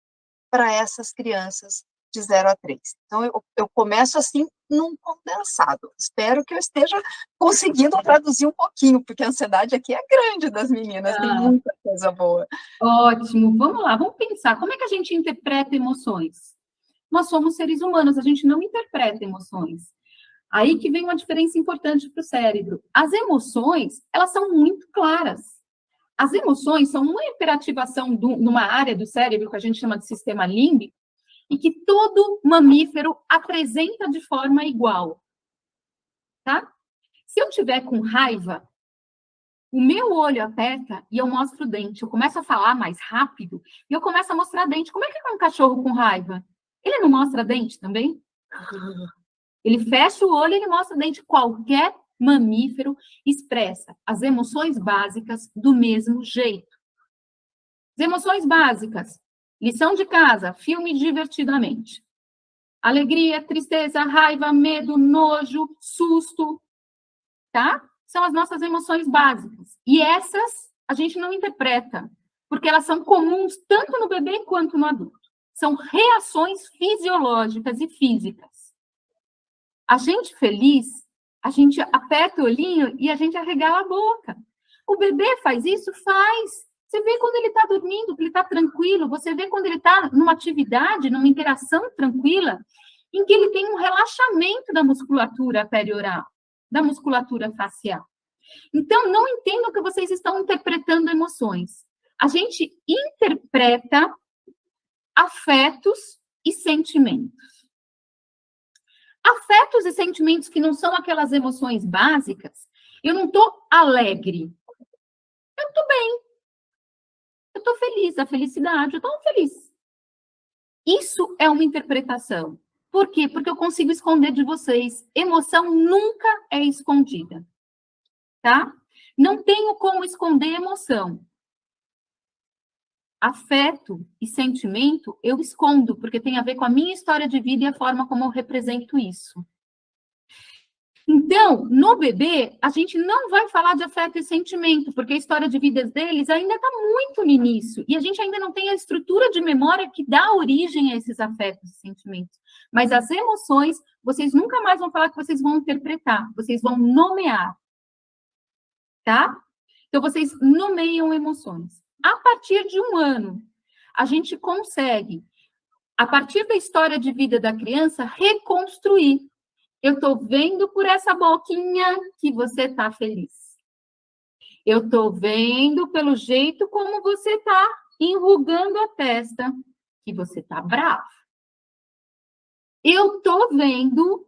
para essas crianças de 0 a 3. Então, eu começo assim, num condensado. Espero que eu esteja conseguindo traduzir um pouquinho, porque a ansiedade aqui é grande das meninas, tem muita coisa boa. Ótimo, vamos lá, vamos pensar. Como é que a gente interpreta emoções? Nós somos seres humanos, a gente não interpreta emoções. Aí que vem uma diferença importante para o cérebro. As emoções, elas são muito claras. As emoções são uma hiperativação numa área do cérebro que a gente chama de sistema límbico, e que todo mamífero apresenta de forma igual. Tá? Se eu tiver com raiva, o meu olho aperta e eu mostro o dente. Eu começo a falar mais rápido e eu começo a mostrar dente. Como é que é um cachorro com raiva? Ele não mostra dente também? Ele fecha o olho e ele mostra o dente. Qualquer mamífero expressa as emoções básicas do mesmo jeito. As emoções básicas. Lição de casa, filme divertidamente. Alegria, tristeza, raiva, medo, nojo, susto, tá? São as nossas emoções básicas. E essas a gente não interpreta, porque elas são comuns tanto no bebê quanto no adulto. São reações fisiológicas e físicas. A gente feliz, a gente aperta o olhinho e a gente arregala a boca. O bebê faz isso? Faz. Você vê quando ele está dormindo, que ele está tranquilo. Você vê quando ele está numa atividade, numa interação tranquila, em que ele tem um relaxamento da musculatura perioral, da musculatura facial. Então, não entendam que vocês estão interpretando emoções. A gente interpreta afetos e sentimentos. Afetos e sentimentos que não são aquelas emoções básicas. Eu não estou alegre. Eu estou bem. Eu estou feliz, a felicidade, eu estou feliz. Isso é uma interpretação. Por quê? Porque eu consigo esconder de vocês. Emoção nunca é escondida. Tá? Não tenho como esconder emoção. Afeto e sentimento eu escondo, porque tem a ver com a minha história de vida e a forma como eu represento isso. Então, no bebê, a gente não vai falar de afeto e sentimento, porque a história de vida deles ainda está muito no início, e a gente ainda não tem a estrutura de memória que dá origem a esses afetos e sentimentos. Mas as emoções, vocês nunca mais vão falar que vocês vão interpretar, vocês vão nomear. Tá? Então, vocês nomeiam emoções. A partir de 1 ano, a gente consegue, a partir da história de vida da criança, reconstruir. Eu estou vendo por essa boquinha que você está feliz. Eu estou vendo pelo jeito como você está enrugando a testa que você está bravo. Eu estou vendo,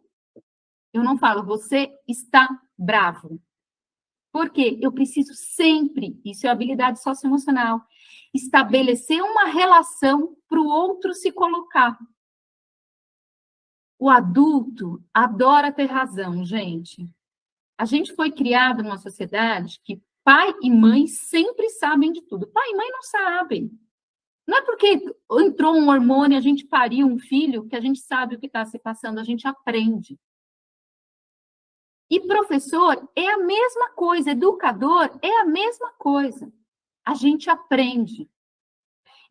eu não falo, você está bravo. Porque eu preciso sempre, isso é habilidade socioemocional, estabelecer uma relação para o outro se colocar. O adulto adora ter razão, gente. A gente foi criado numa sociedade que pai e mãe sempre sabem de tudo. Pai e mãe não sabem. Não é porque entrou um hormônio, a gente pariu um filho, que a gente sabe o que está se passando, a gente aprende. E professor é a mesma coisa, educador é a mesma coisa. A gente aprende.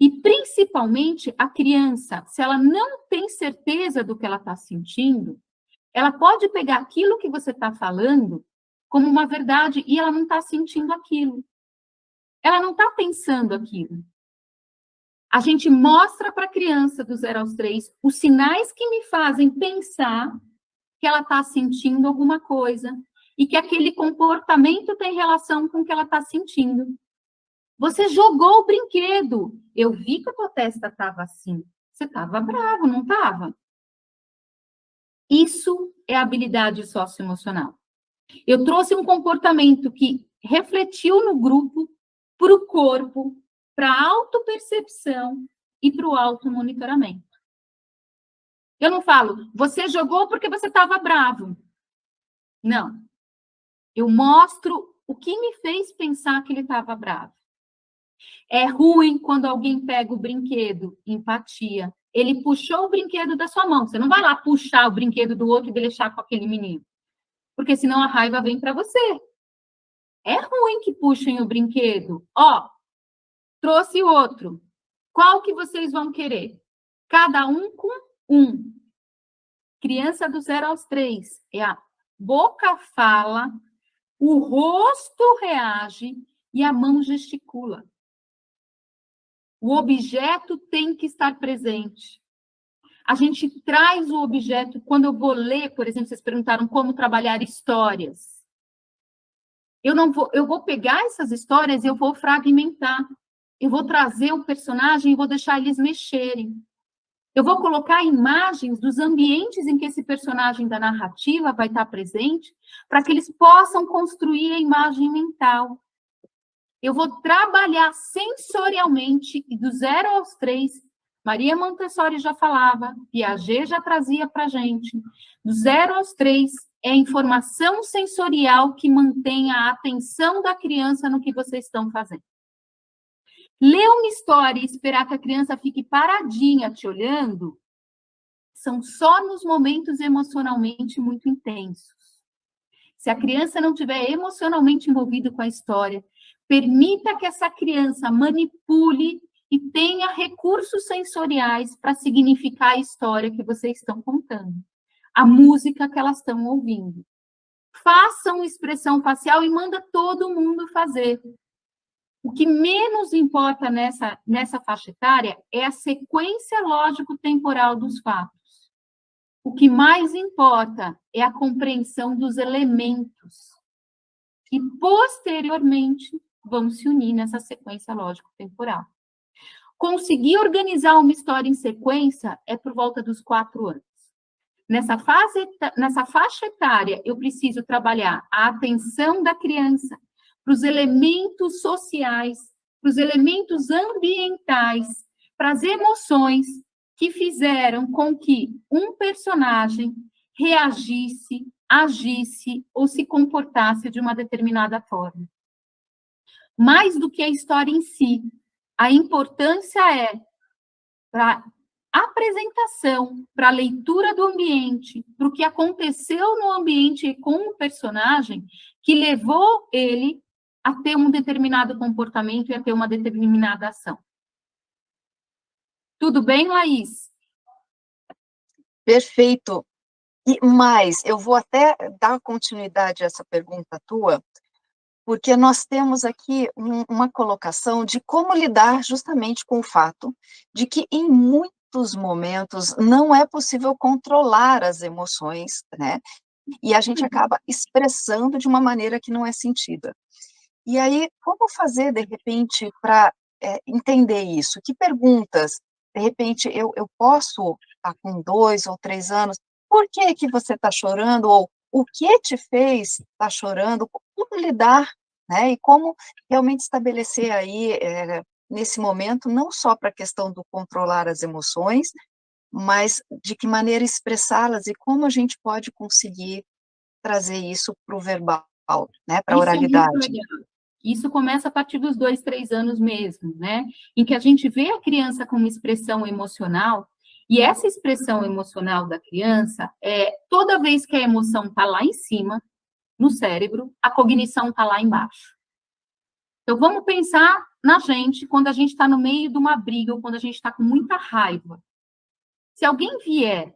E, principalmente, a criança, se ela não tem certeza do que ela está sentindo, ela pode pegar aquilo que você está falando como uma verdade e ela não está sentindo aquilo. Ela não está pensando aquilo. A gente mostra para a criança do 0 aos 3 os sinais que me fazem pensar que ela está sentindo alguma coisa e que aquele comportamento tem relação com o que ela está sentindo. Você jogou o brinquedo. Eu vi que a tua testa estava assim. Você estava bravo, não estava? Isso é habilidade socioemocional. Eu trouxe um comportamento que refletiu no grupo, para o corpo, para a autopercepção e para o automonitoramento. Eu não falo, você jogou porque você estava bravo. Não. Eu mostro o que me fez pensar que ele estava bravo. É ruim quando alguém pega o brinquedo, empatia. Ele puxou o brinquedo da sua mão. Você não vai lá puxar o brinquedo do outro e deixar com aquele menino. Porque senão a raiva vem para você. É ruim que puxem o brinquedo. Ó, trouxe outro. Qual que vocês vão querer? Cada um com um. Criança do 0 aos 3. É a boca fala, o rosto reage e a mão gesticula. O objeto tem que estar presente. A gente traz o objeto, quando eu vou ler, por exemplo, vocês perguntaram como trabalhar histórias. Eu vou pegar essas histórias e eu vou fragmentar. Eu vou trazer o personagem e vou deixar eles mexerem. Eu vou colocar imagens dos ambientes em que esse personagem da narrativa vai estar presente, para que eles possam construir a imagem mental. Eu vou trabalhar sensorialmente, e do 0 aos 3, Maria Montessori já falava, Piaget já trazia para a gente. Do 0 aos 3, é a informação sensorial que mantém a atenção da criança no que vocês estão fazendo. Ler uma história e esperar que a criança fique paradinha te olhando, são só nos momentos emocionalmente muito intensos. Se a criança não estiver emocionalmente envolvida com a história, permita que essa criança manipule e tenha recursos sensoriais para significar a história que vocês estão contando, a música que elas estão ouvindo. Façam expressão facial e manda todo mundo fazer. O que menos importa nessa faixa etária é a sequência lógico-temporal dos fatos. O que mais importa é a compreensão dos elementos, que posteriormente vão se unir nessa sequência lógico-temporal. Conseguir organizar uma história em sequência é por volta dos 4 anos. Nessa faixa etária, eu preciso trabalhar a atenção da criança para os elementos sociais, para os elementos ambientais, para as emoções que fizeram com que um personagem reagisse, agisse ou se comportasse de uma determinada forma. Mais do que a história em si, a importância é para a apresentação, para a leitura do ambiente, para o que aconteceu no ambiente com o personagem, que levou ele a ter um determinado comportamento e a ter uma determinada ação. Tudo bem, Laís? Perfeito. E mais, eu vou até dar continuidade a essa pergunta tua, porque nós temos aqui uma colocação de como lidar justamente com o fato de que em muitos momentos não é possível controlar as emoções, né? E a gente acaba expressando de uma maneira que não é sentida. E aí, como fazer, de repente, para entender isso? Que perguntas, de repente, eu posso estar com 2 ou 3 anos, por que que você está chorando? Ou o que te fez estar chorando? Como lidar, né? E como realmente estabelecer aí, nesse momento, não só para a questão do controlar as emoções, mas de que maneira expressá-las e como a gente pode conseguir trazer isso para o verbal, né? Para a Isso é muito oralidade. legal. Isso começa a partir dos 2, 3 anos mesmo, né? Em que a gente vê a criança com uma expressão emocional, e essa expressão emocional da criança, toda vez que a emoção está lá em cima, no cérebro, a cognição está lá embaixo. Então, vamos pensar na gente quando a gente está no meio de uma briga ou quando a gente está com muita raiva. Se alguém vier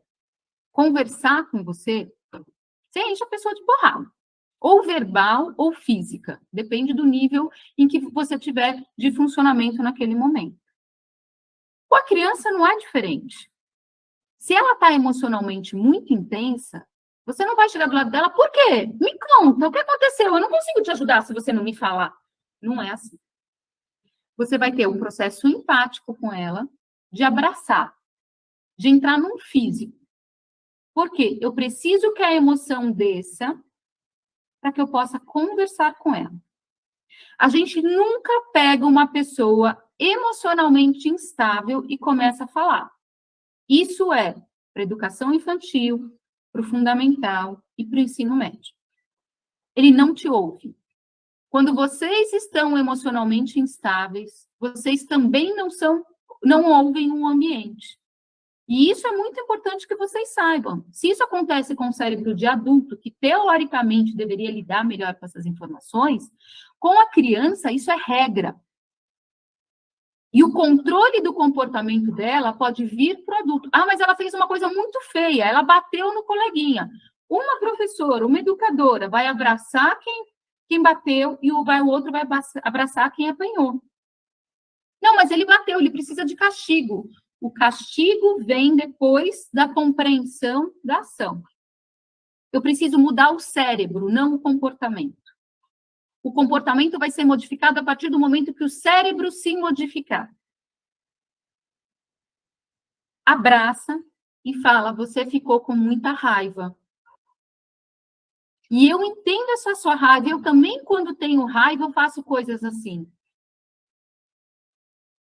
conversar com você, você enche a pessoa de porrada. Ou verbal ou física, depende do nível em que você tiver de funcionamento naquele momento. Com a criança não é diferente. Se ela está emocionalmente muito intensa, você não vai chegar do lado dela, por quê? Me conta, o que aconteceu? Eu não consigo te ajudar se você não me falar. Não é assim. Você vai ter um processo empático com ela, de abraçar, de entrar num físico. Por quê? Eu preciso que a emoção desça para que eu possa conversar com ela. A gente nunca pega uma pessoa emocionalmente instável e começa a falar. Isso é para a educação infantil, para o fundamental e para o ensino médio. Ele não te ouve. Quando vocês estão emocionalmente instáveis, vocês também não ouvem o ambiente. E isso é muito importante que vocês saibam. Se isso acontece com o cérebro de adulto, que teoricamente deveria lidar melhor com essas informações, com a criança isso é regra. E o controle do comportamento dela pode vir para o adulto. Ah, mas ela fez uma coisa muito feia, ela bateu no coleguinha. Uma professora, uma educadora vai abraçar quem bateu e o outro vai abraçar quem apanhou. Não, mas ele bateu, ele precisa de castigo. O castigo vem depois da compreensão da ação. Eu preciso mudar o cérebro, não o comportamento. O comportamento vai ser modificado a partir do momento que o cérebro se modificar. Abraça e fala, você ficou com muita raiva. E eu entendo essa sua raiva, eu também, quando tenho raiva, eu faço coisas assim.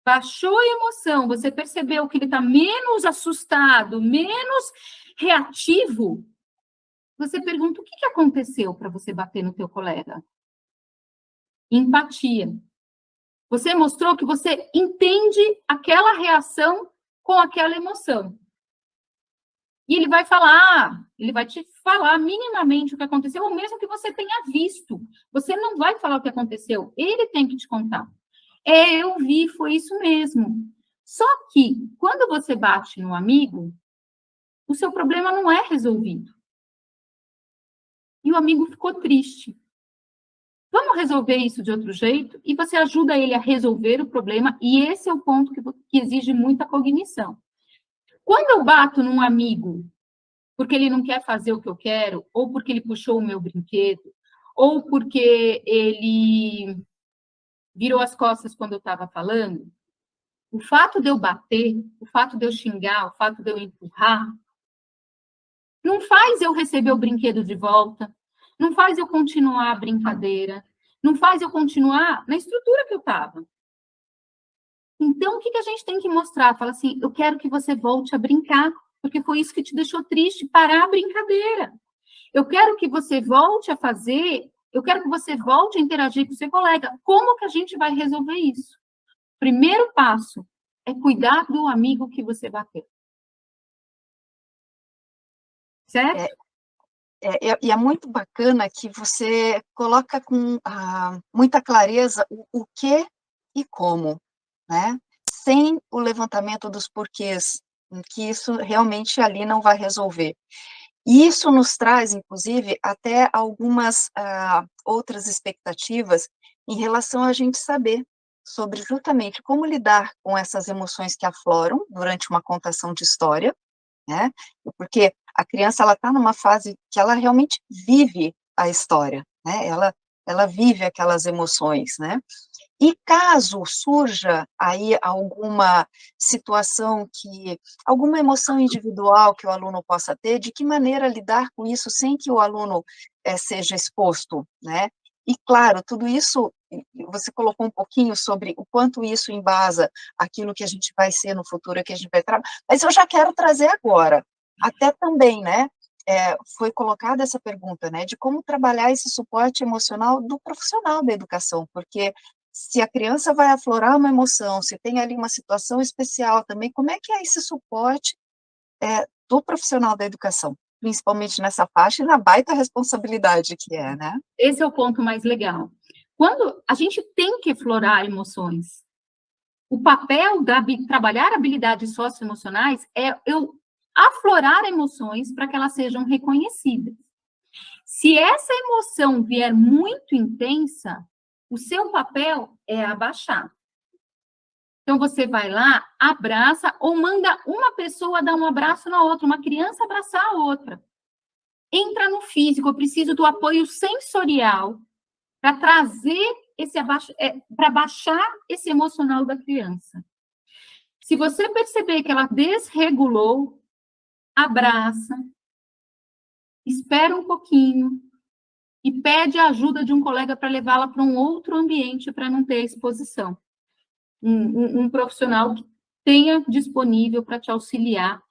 baixou a emoção, você percebeu que ele está menos assustado, menos reativo, você pergunta o que aconteceu para você bater no teu colega? Empatia. Você mostrou que você entende aquela reação com aquela emoção. E ele vai falar, ele vai te falar minimamente o que aconteceu, ou mesmo que você tenha visto. Você não vai falar o que aconteceu, ele tem que te contar. Eu vi, foi isso mesmo. Só que, quando você bate no amigo, o seu problema não é resolvido. E o amigo ficou triste. Vamos resolver isso de outro jeito? E você ajuda ele a resolver o problema, e esse é o ponto que exige muita cognição. Quando eu bato num amigo, porque ele não quer fazer o que eu quero, ou porque ele puxou o meu brinquedo, ou porque ele virou as costas quando eu estava falando, o fato de eu bater, o fato de eu xingar, o fato de eu empurrar, não faz eu receber o brinquedo de volta, não faz eu continuar a brincadeira, não faz eu continuar na estrutura que eu estava. Então, o que a gente tem que mostrar? Fala assim, eu quero que você volte a brincar, porque foi isso que te deixou triste, parar a brincadeira. Eu quero que você volte a fazer, eu quero que você volte a interagir com o seu colega. Como que a gente vai resolver isso? Primeiro passo é cuidar do amigo que você bateu. Certo? E é muito bacana que você coloca com muita clareza o que e como, né? Sem o levantamento dos porquês, que isso realmente ali não vai resolver. E isso nos traz, inclusive, até algumas outras expectativas em relação a gente saber sobre justamente como lidar com essas emoções que afloram durante uma contação de história, né? Porque a criança ela está numa fase que ela realmente vive a história, né? Ela vive aquelas emoções, né? E caso surja aí alguma situação alguma emoção individual que o aluno possa ter, de que maneira lidar com isso sem que o aluno seja exposto, né? E, claro, tudo isso, você colocou um pouquinho sobre o quanto isso embasa aquilo que a gente vai ser no futuro, que a gente vai trabalhar, mas eu já quero trazer agora, até também, né, foi colocada essa pergunta, né, de como trabalhar esse suporte emocional do profissional da educação, porque se a criança vai aflorar uma emoção, se tem ali uma situação especial também, como é que é esse suporte do profissional da educação? Principalmente nessa faixa e na baita responsabilidade que é, né? Esse é o ponto mais legal. Quando a gente tem que explorar emoções, o papel da trabalhar habilidades socioemocionais é eu aflorar emoções para que elas sejam reconhecidas. Se essa emoção vier muito intensa, o seu papel é abaixar. Então, você vai lá, abraça, ou manda uma pessoa dar um abraço na outra, uma criança abraçar a outra. Entra no físico, eu preciso do apoio sensorial para trazer para baixar esse emocional da criança. Se você perceber que ela desregulou, abraça, espera um pouquinho e pede a ajuda de um colega para levá-la para um outro ambiente para não ter exposição. Um profissional que tenha disponível para te auxiliar,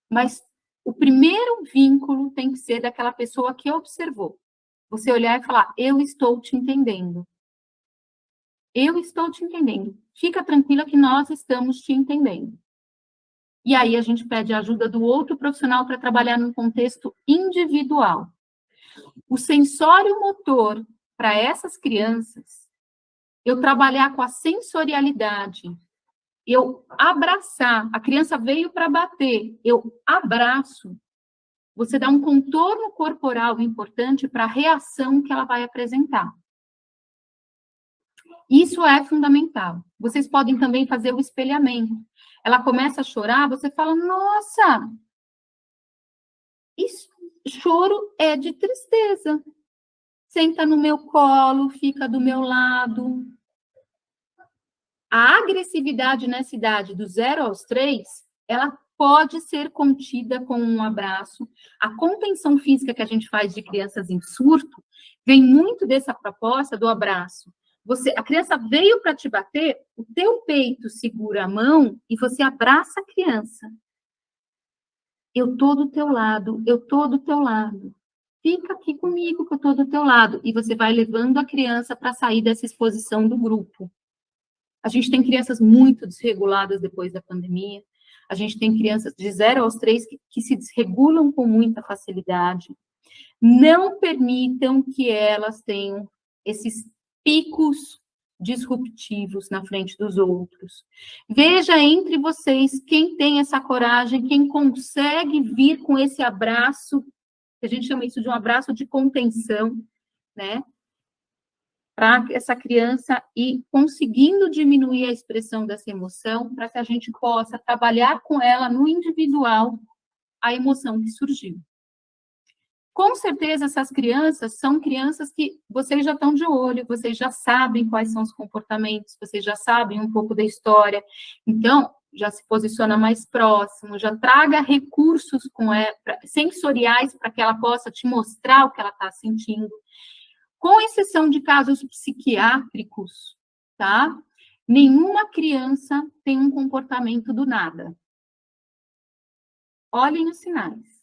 mas o primeiro vínculo tem que ser daquela pessoa que observou. Você olhar e falar, eu estou te entendendo. Eu estou te entendendo. Fica tranquila que nós estamos te entendendo. E aí a gente pede a ajuda do outro profissional para trabalhar num contexto individual. O sensório motor para essas crianças, eu trabalhar com a sensorialidade, eu abraçar, a criança veio para bater, eu abraço, você dá um contorno corporal importante para a reação que ela vai apresentar. Isso é fundamental. Vocês podem também fazer o espelhamento. Ela começa a chorar, você fala, nossa, isso, choro é de tristeza. Senta no meu colo, fica do meu lado. A agressividade nessa idade, do 0 aos 3, ela pode ser contida com um abraço. A contenção física que a gente faz de crianças em surto vem muito dessa proposta do abraço. A criança veio para te bater, o teu peito segura a mão e você abraça a criança. Eu tô do teu lado, eu tô do teu lado. Fica aqui comigo que eu tô do teu lado. E você vai levando a criança para sair dessa exposição do grupo. A gente tem crianças muito desreguladas depois da pandemia. A gente tem crianças de 0 aos 3 que se desregulam com muita facilidade. Não permitam que elas tenham esses picos disruptivos na frente dos outros. Veja entre vocês quem tem essa coragem, quem consegue vir com esse abraço, que a gente chama isso de um abraço de contenção, né? Para essa criança ir conseguindo diminuir a expressão dessa emoção, para que a gente possa trabalhar com ela no individual a emoção que surgiu. Com certeza, essas crianças são crianças que vocês já estão de olho, vocês já sabem quais são os comportamentos, vocês já sabem um pouco da história, então, já se posiciona mais próximo, já traga recursos sensoriais para que ela possa te mostrar o que ela está sentindo. Com exceção de casos psiquiátricos, tá? Nenhuma criança tem um comportamento do nada. Olhem os sinais.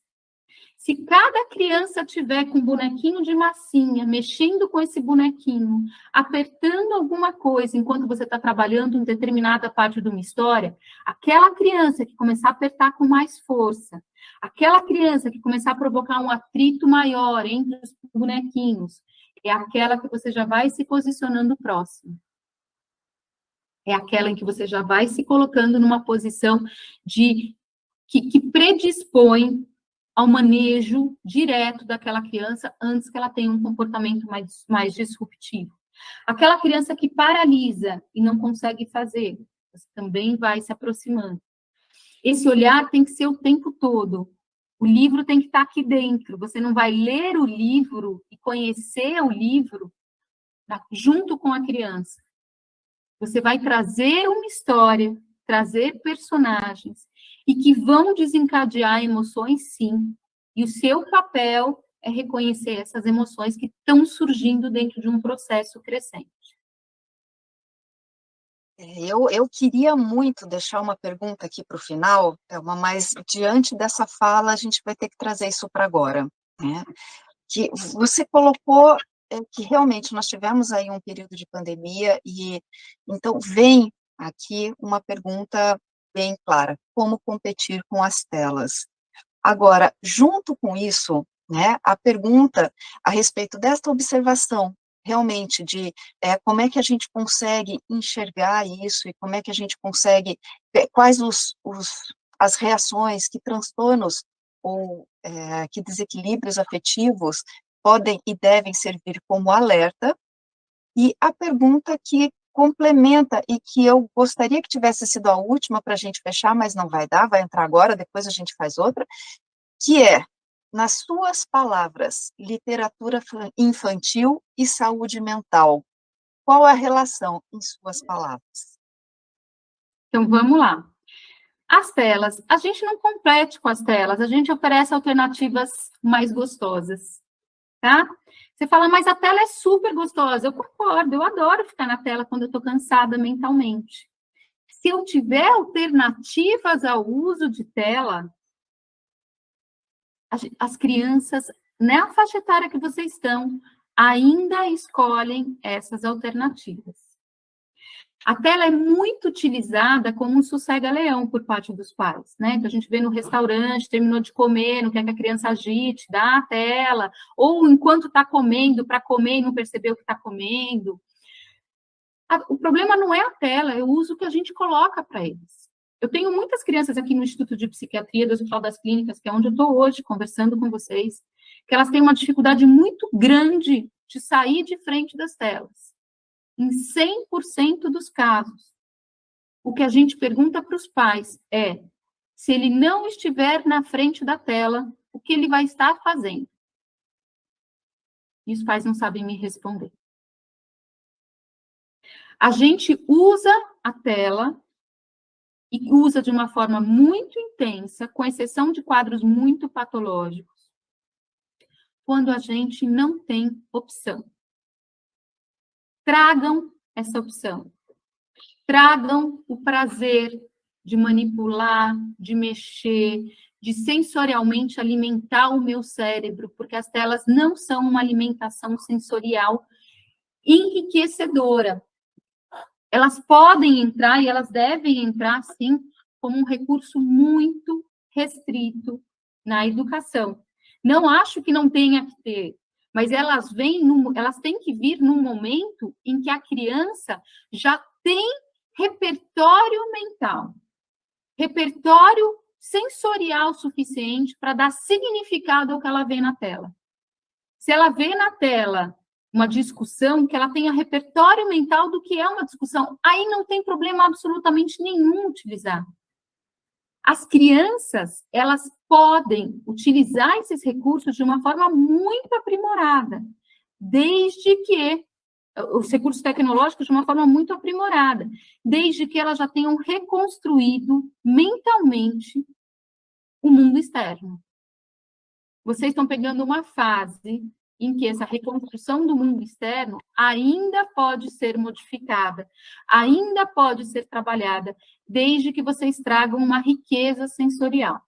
Se cada criança tiver com um bonequinho de massinha, mexendo com esse bonequinho, apertando alguma coisa enquanto você está trabalhando em determinada parte de uma história, aquela criança que começar a apertar com mais força, aquela criança que começar a provocar um atrito maior entre os bonequinhos, é aquela que você já vai se posicionando próximo. É aquela em que você já vai se colocando numa posição que predispõe ao manejo direto daquela criança antes que ela tenha um comportamento mais disruptivo. Aquela criança que paralisa e não consegue fazer, você também vai se aproximando. Esse olhar tem que ser o tempo todo. O livro tem que estar aqui dentro. Você não vai ler o livro e conhecer o livro junto com a criança. Você vai trazer uma história, trazer personagens, e que vão desencadear emoções, sim. E o seu papel é reconhecer essas emoções que estão surgindo dentro de um processo crescente. Eu queria muito deixar uma pergunta aqui para o final, mas diante dessa fala, a gente vai ter que trazer isso para agora, né? Que você colocou que realmente nós tivemos aí um período de pandemia, e então vem aqui uma pergunta bem clara: como competir com as telas? Agora, junto com isso, né, a pergunta a respeito desta observação, realmente, de como é que a gente consegue enxergar isso, e como é que a gente consegue, quais as reações, que transtornos ou que desequilíbrios afetivos podem e devem servir como alerta. E a pergunta que complementa, e que eu gostaria que tivesse sido a última para a gente fechar, mas não vai dar, vai entrar agora, depois a gente faz outra, que é, nas suas palavras, literatura infantil e saúde mental. Qual a relação em suas palavras? Então, vamos lá. As telas, a gente não compete com as telas, a gente oferece alternativas mais gostosas, tá? Você fala, mas a tela é super gostosa. Eu concordo, eu adoro ficar na tela quando eu estou cansada mentalmente. Se eu tiver alternativas ao uso de tela, as crianças, na faixa etária que vocês estão, ainda escolhem essas alternativas. A tela é muito utilizada como um sossega-leão por parte dos pais, né? Que a gente vê no restaurante, terminou de comer, não quer que a criança agite, dá a tela, ou enquanto está comendo, para comer e não percebeu que está comendo. O problema não é a tela, é o uso que a gente coloca para eles. Eu tenho muitas crianças aqui no Instituto de Psiquiatria do Hospital das Clínicas, que é onde eu estou hoje conversando com vocês, que elas têm uma dificuldade muito grande de sair de frente das telas. Em 100% dos casos, o que a gente pergunta para os pais é se ele não estiver na frente da tela, o que ele vai estar fazendo? E os pais não sabem me responder. A gente usa a tela e usa de uma forma muito intensa, com exceção de quadros muito patológicos, quando a gente não tem opção. tragam essa opção. Tragam o prazer de manipular, de mexer, de sensorialmente alimentar o meu cérebro, porque as telas não são uma alimentação sensorial enriquecedora. Elas podem entrar, e elas devem entrar, sim, como um recurso muito restrito na educação. Não acho que não tenha que ter, mas elas têm que vir num momento em que a criança já tem repertório mental, repertório sensorial suficiente para dar significado ao que ela vê na tela. Se ela vê na tela uma discussão, que ela tenha repertório mental do que é uma discussão, aí não tem problema absolutamente nenhum utilizar. As crianças, elas podem utilizar esses recursos de uma forma muito aprimorada, desde que os recursos tecnológicos de uma forma muito aprimorada, desde que elas já tenham reconstruído mentalmente o mundo externo. Vocês estão pegando uma fase em que essa reconstrução do mundo externo ainda pode ser modificada, ainda pode ser trabalhada, desde que vocês tragam uma riqueza sensorial.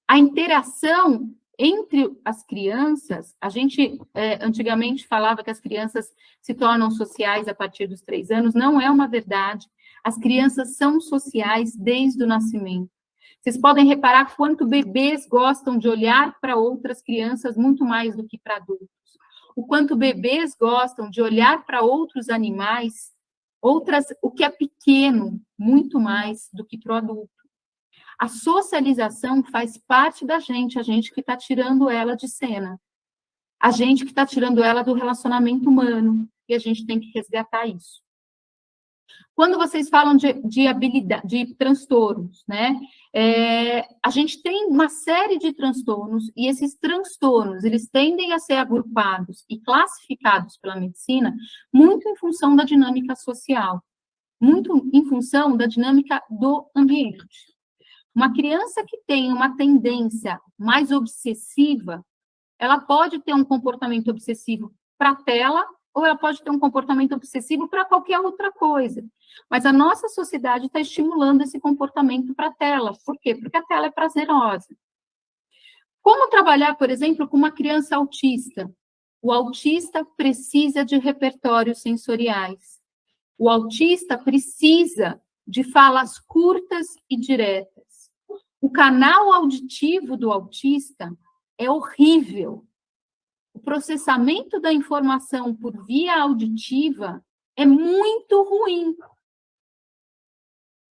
A interação entre as crianças, a gente antigamente falava que as crianças se tornam sociais a partir dos 3 anos, não é uma verdade. As crianças são sociais desde o nascimento. Vocês podem reparar quanto bebês gostam de olhar para outras crianças muito mais do que para adultos. O quanto bebês gostam de olhar para outros animais, o que é pequeno, muito mais do que para o adulto. A socialização faz parte da gente, a gente que está tirando ela de cena. A gente que está tirando ela do relacionamento humano. E a gente tem que resgatar isso. Quando vocês falam de transtornos, né? A gente tem uma série de transtornos, e esses transtornos, eles tendem a ser agrupados e classificados pela medicina muito em função da dinâmica social, muito em função da dinâmica do ambiente. Uma criança que tem uma tendência mais obsessiva, ela pode ter um comportamento obsessivo para a tela, ou ela pode ter um comportamento obsessivo para qualquer outra coisa. Mas a nossa sociedade está estimulando esse comportamento para a tela. Por quê? Porque a tela é prazerosa. Como trabalhar, por exemplo, com uma criança autista? O autista precisa de repertórios sensoriais. O autista precisa de falas curtas e diretas. O canal auditivo do autista é horrível. O processamento da informação por via auditiva é muito ruim.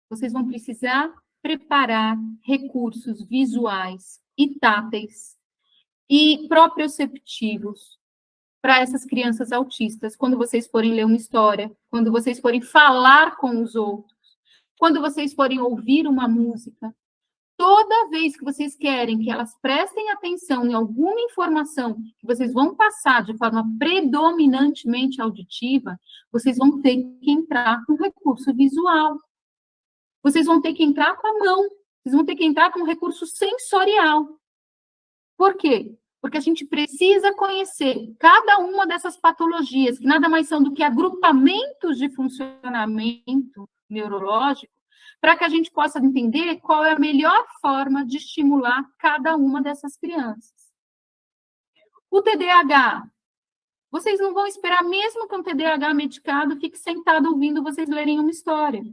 Vocês vão precisar preparar recursos visuais e táteis e proprioceptivos para essas crianças autistas, quando vocês forem ler uma história, quando vocês forem falar com os outros, quando vocês forem ouvir uma música. Toda vez que vocês querem que elas prestem atenção em alguma informação que vocês vão passar de forma predominantemente auditiva, vocês vão ter que entrar com recurso visual. Vocês vão ter que entrar com a mão. Vocês vão ter que entrar com um recurso sensorial. Por quê? Porque a gente precisa conhecer cada uma dessas patologias, que nada mais são do que agrupamentos de funcionamento neurológico, para que a gente possa entender qual é a melhor forma de estimular cada uma dessas crianças. O TDAH. Vocês não vão esperar, mesmo que um TDAH medicado fique sentado ouvindo vocês lerem uma história.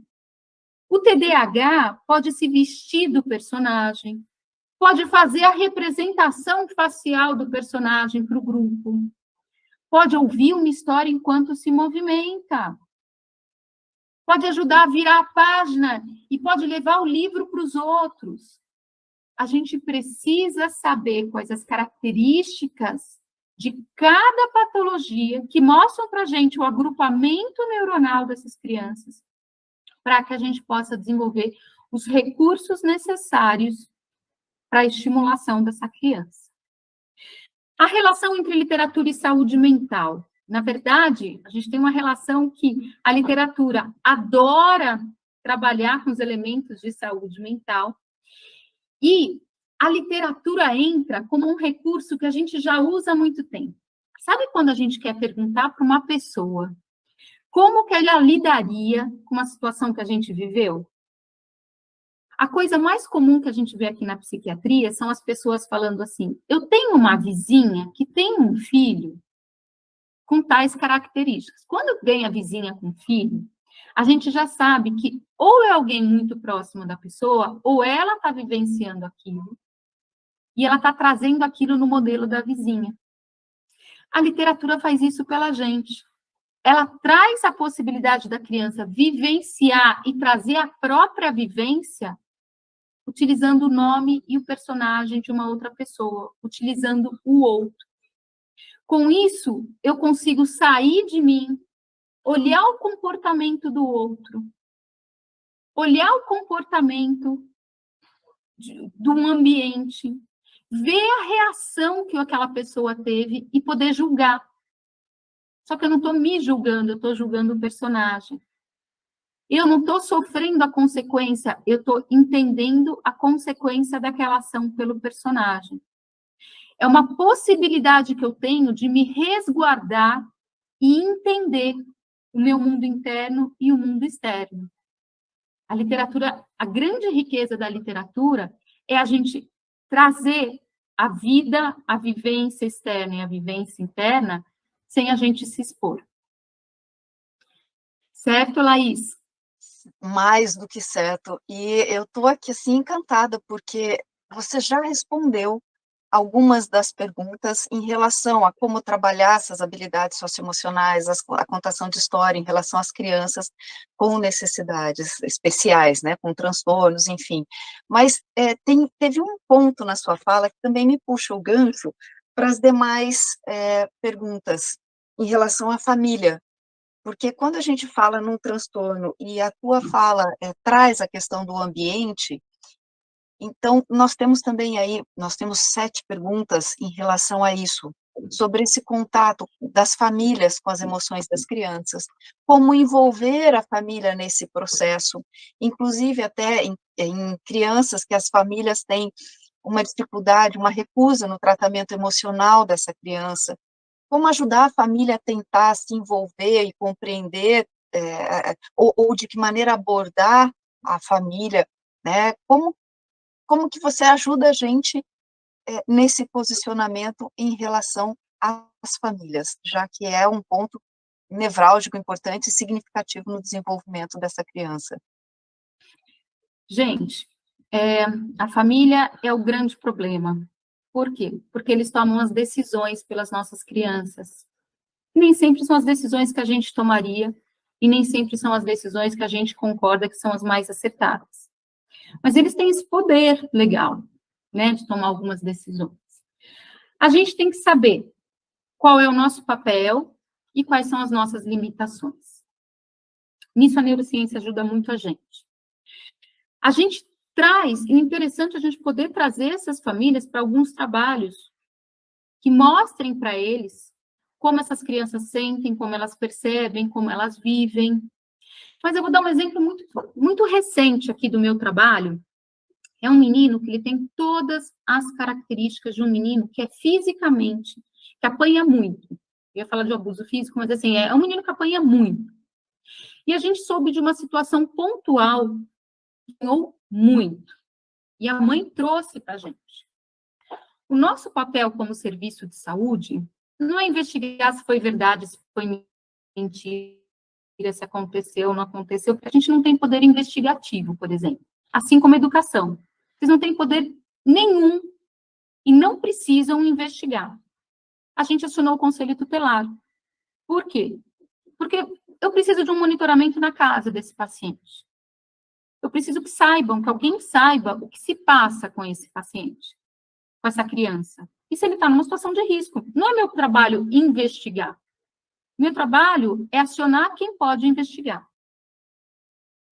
O TDAH pode se vestir do personagem, pode fazer a representação facial do personagem para o grupo, pode ouvir uma história enquanto se movimenta, pode ajudar a virar a página e pode levar o livro para os outros. A gente precisa saber quais as características de cada patologia que mostram para a gente o agrupamento neuronal dessas crianças, para que a gente possa desenvolver os recursos necessários para a estimulação dessa criança. A relação entre literatura e saúde mental. Na verdade, a gente tem uma relação que a literatura adora trabalhar com os elementos de saúde mental, e a literatura entra como um recurso que a gente já usa há muito tempo. A Sabe quando a gente quer perguntar para uma pessoa como que ela lidaria com uma situação que a gente viveu? A coisa mais comum que a gente vê aqui na psiquiatria são as pessoas falando assim: eu tenho uma vizinha que tem um filho com tais características. Quando vem a vizinha com filho, a gente já sabe que ou é alguém muito próximo da pessoa, ou ela está vivenciando aquilo, e ela está trazendo aquilo no modelo da vizinha. A literatura faz isso pela gente. Ela traz a possibilidade da criança vivenciar e trazer a própria vivência, utilizando o nome e o personagem de uma outra pessoa, utilizando o outro. Com isso, eu consigo sair de mim, olhar o comportamento do outro, olhar o comportamento de um ambiente, ver a reação que aquela pessoa teve e poder julgar. Só que eu não estou me julgando, eu estou julgando o personagem. Eu não estou sofrendo a consequência, eu estou entendendo a consequência daquela ação pelo personagem. É uma possibilidade que eu tenho de me resguardar e entender o meu mundo interno e o mundo externo. A literatura, a grande riqueza da literatura é a gente trazer a vida, a vivência externa e a vivência interna sem a gente se expor. Certo, Laís? Mais do que certo. E eu estou aqui assim encantada, porque você já respondeu algumas das perguntas em relação a como trabalhar essas habilidades socioemocionais, a contação de história em relação às crianças com necessidades especiais, né, com transtornos, enfim. Mas teve um ponto na sua fala que também me puxa o gancho para as demais perguntas em relação à família. Porque quando a gente fala num transtorno e a tua fala traz a questão do ambiente, então nós temos também aí, nós temos 7 perguntas em relação a isso, sobre esse contato das famílias com as emoções das crianças, como envolver a família nesse processo, inclusive até em crianças que as famílias têm uma dificuldade, uma recusa no tratamento emocional dessa criança, como ajudar a família a tentar se envolver e compreender, ou de que maneira abordar a família, né? Como que você ajuda a gente nesse posicionamento em relação às famílias, já que é um ponto nevrálgico, importante e significativo no desenvolvimento dessa criança? Gente, a família é o grande problema. Por quê? Porque eles tomam as decisões pelas nossas crianças. Nem sempre são as decisões que a gente tomaria e nem sempre são as decisões que a gente concorda que são as mais acertadas. Mas eles têm esse poder legal, né, de tomar algumas decisões. A gente tem que saber qual é o nosso papel e quais são as nossas limitações. Nisso a neurociência ajuda muito a gente. A gente traz, e é interessante a gente poder trazer essas famílias para alguns trabalhos que mostrem para eles como essas crianças sentem, como elas percebem, como elas vivem. Mas eu vou dar um exemplo muito recente aqui do meu trabalho. É um menino que ele tem todas as características de um menino que é fisicamente, que apanha muito. Eu ia falar de abuso físico, mas assim, é um menino que apanha muito. E a gente soube de uma situação pontual que apanhou muito. E a mãe trouxe para a gente. O nosso papel como serviço de saúde não é investigar se foi verdade, se foi mentira, se aconteceu ou não aconteceu, porque a gente não tem poder investigativo, por exemplo. Assim como a educação. Vocês não têm poder nenhum e não precisam investigar. A gente acionou o conselho tutelar. Por quê? Porque eu preciso de um monitoramento na casa desse paciente. Eu preciso que saibam, que alguém saiba o que se passa com esse paciente, com essa criança. E se ele está numa situação de risco. Não é meu trabalho investigar. Meu trabalho é acionar quem pode investigar.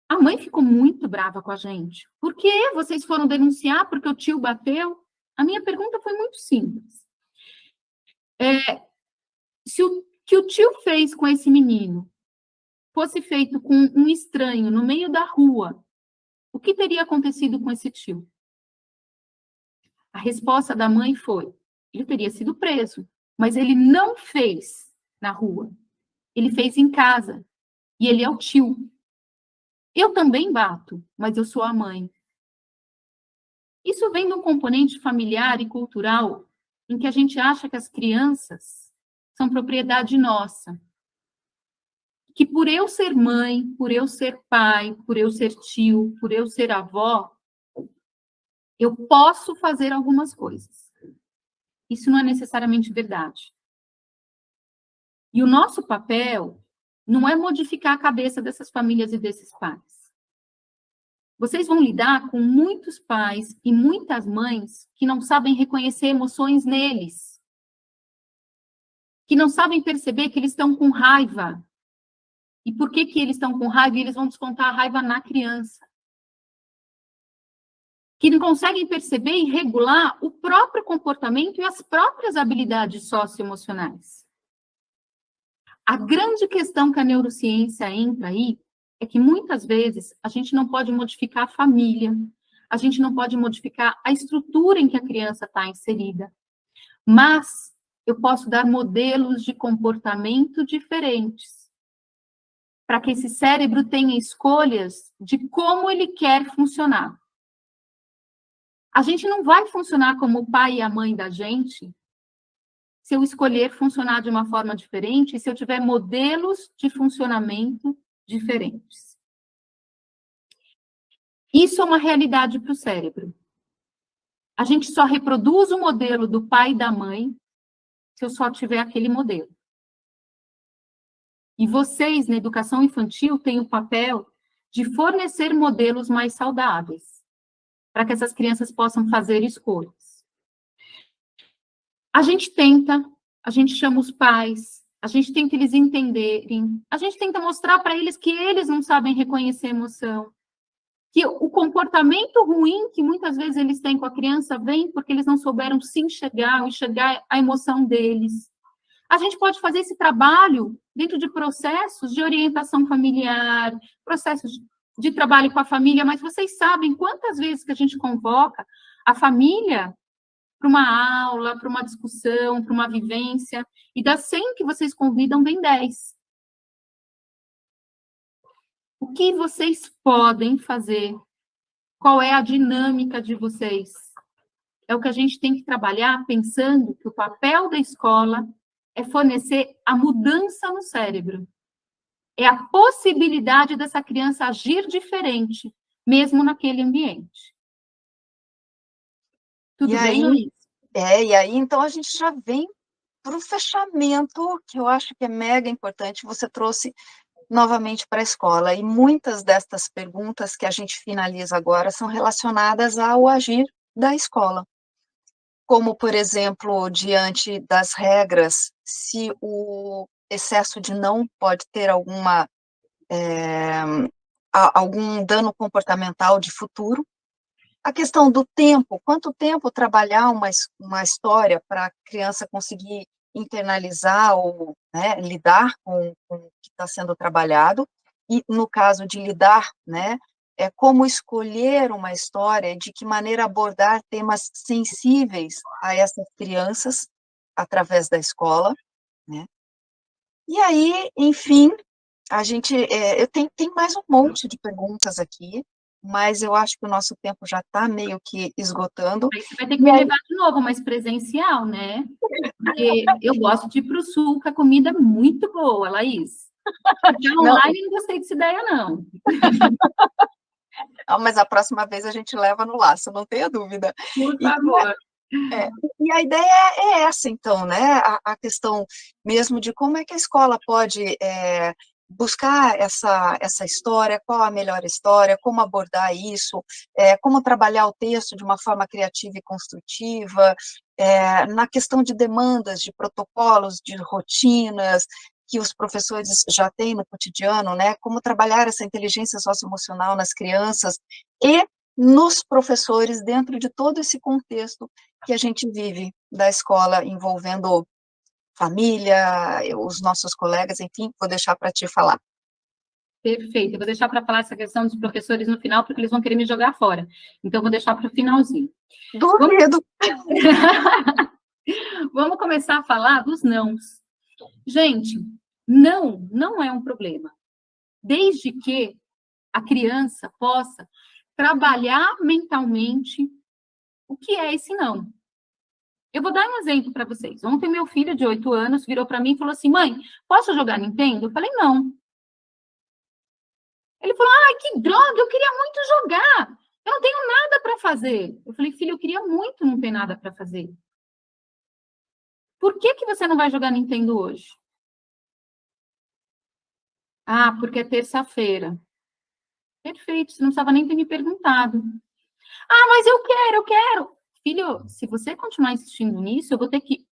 A mãe ficou muito brava com a gente. Por que vocês foram denunciar porque o tio bateu? A minha pergunta foi muito simples. Se o que o tio fez com esse menino fosse feito com um estranho no meio da rua, o que teria acontecido com esse tio? A resposta da mãe foi: ele teria sido preso. mas ele não fez na rua. Ele fez em casa. E ele é o tio. Eu também bato, mas eu sou a mãe. Isso vem de um componente familiar e cultural em que a gente acha que as crianças são propriedade nossa. Que por eu ser mãe, por eu ser pai, por eu ser tio, por eu ser avó, eu posso fazer algumas coisas. Isso não é necessariamente verdade. E o nosso papel não é modificar a cabeça dessas famílias e desses pais. Vocês vão lidar com muitos pais e muitas mães que não sabem reconhecer emoções neles, que não sabem perceber que eles estão com raiva. E por que eles estão com raiva? E eles vão descontar a raiva na criança. Que não conseguem perceber e regular o próprio comportamento e as próprias habilidades socioemocionais. A grande questão que a neurociência entra aí é que muitas vezes a gente não pode modificar a família, a gente não pode modificar a estrutura em que a criança está inserida, mas eu posso dar modelos de comportamento diferentes para que esse cérebro tenha escolhas de como ele quer funcionar. A gente não vai funcionar como o pai e a mãe da gente se eu escolher funcionar de uma forma diferente e se eu tiver modelos de funcionamento diferentes. Isso é uma realidade para o cérebro. A gente só reproduz o modelo do pai e da mãe se eu só tiver aquele modelo. E vocês, na educação infantil, têm o papel de fornecer modelos mais saudáveis, para que essas crianças possam fazer escolhas. A gente tenta, a gente chama os pais, a gente tenta eles entenderem, a gente tenta mostrar para eles que eles não sabem reconhecer emoção, que o comportamento ruim que muitas vezes eles têm com a criança vem porque eles não souberam se enxergar a emoção deles. A gente pode fazer esse trabalho dentro de processos de orientação familiar, processos de trabalho com a família, mas vocês sabem quantas vezes que a gente convoca a família para uma aula, para uma discussão, para uma vivência, e das 100 que vocês convidam, vem 10. O que vocês podem fazer? Qual é a dinâmica de vocês? É o que a gente tem que trabalhar pensando que o papel da escola é fornecer a mudança no cérebro. É a possibilidade dessa criança agir diferente, mesmo naquele ambiente. Tudo bem, Luiz? E aí, então, a gente já vem para o fechamento, que eu acho que é mega importante. Você trouxe novamente para a escola, e muitas destas perguntas que a gente finaliza agora são relacionadas ao agir da escola. Como, por exemplo, diante das regras, se o excesso de não pode ter algum dano comportamental de futuro. A questão do tempo, quanto tempo trabalhar uma história para a criança conseguir internalizar ou, né, lidar com o que está sendo trabalhado, e no caso de lidar, né, como escolher uma história, de que maneira abordar temas sensíveis a essas crianças através da escola, né? E aí, enfim, a gente, tem mais um monte de perguntas aqui, mas eu acho que o nosso tempo já está meio que esgotando. Aí você vai ter que me levar de novo, mas presencial, né? Porque eu gosto de ir para o sul, que a comida é muito boa, Laís. Porque online não gostei dessa ideia, não. Mas a próxima vez a gente leva no laço, não tenha dúvida. Por favor. E a ideia é essa, então, né? A questão mesmo de como é que a escola pode buscar essa história, qual a melhor história, como abordar isso, como trabalhar o texto de uma forma criativa e construtiva, na questão de demandas, de protocolos, de rotinas, que os professores já têm no cotidiano, né? Como trabalhar essa inteligência socioemocional nas crianças e nos professores dentro de todo esse contexto que a gente vive da escola, envolvendo família, os nossos colegas, enfim, vou deixar para te falar. Perfeito, eu vou deixar para falar essa questão dos professores no final, porque eles vão querer me jogar fora. Então, eu vou deixar para o finalzinho. Duvido! Vamos começar a falar dos nãos. Gente, não é um problema. Desde que a criança possa trabalhar mentalmente o que é esse não. Eu vou dar um exemplo para vocês. Ontem, meu filho, de 8 anos, virou para mim e falou assim: mãe, posso jogar Nintendo? Eu falei: não. Ele falou: ai, que droga, eu queria muito jogar. Eu não tenho nada para fazer. Eu falei: filho, eu queria muito não ter nada para fazer. Por que você não vai jogar Nintendo hoje? Ah, porque é terça-feira. Perfeito, você não precisava nem ter me perguntado. Ah, mas eu quero. Filho, se você continuar insistindo nisso, eu vou ter que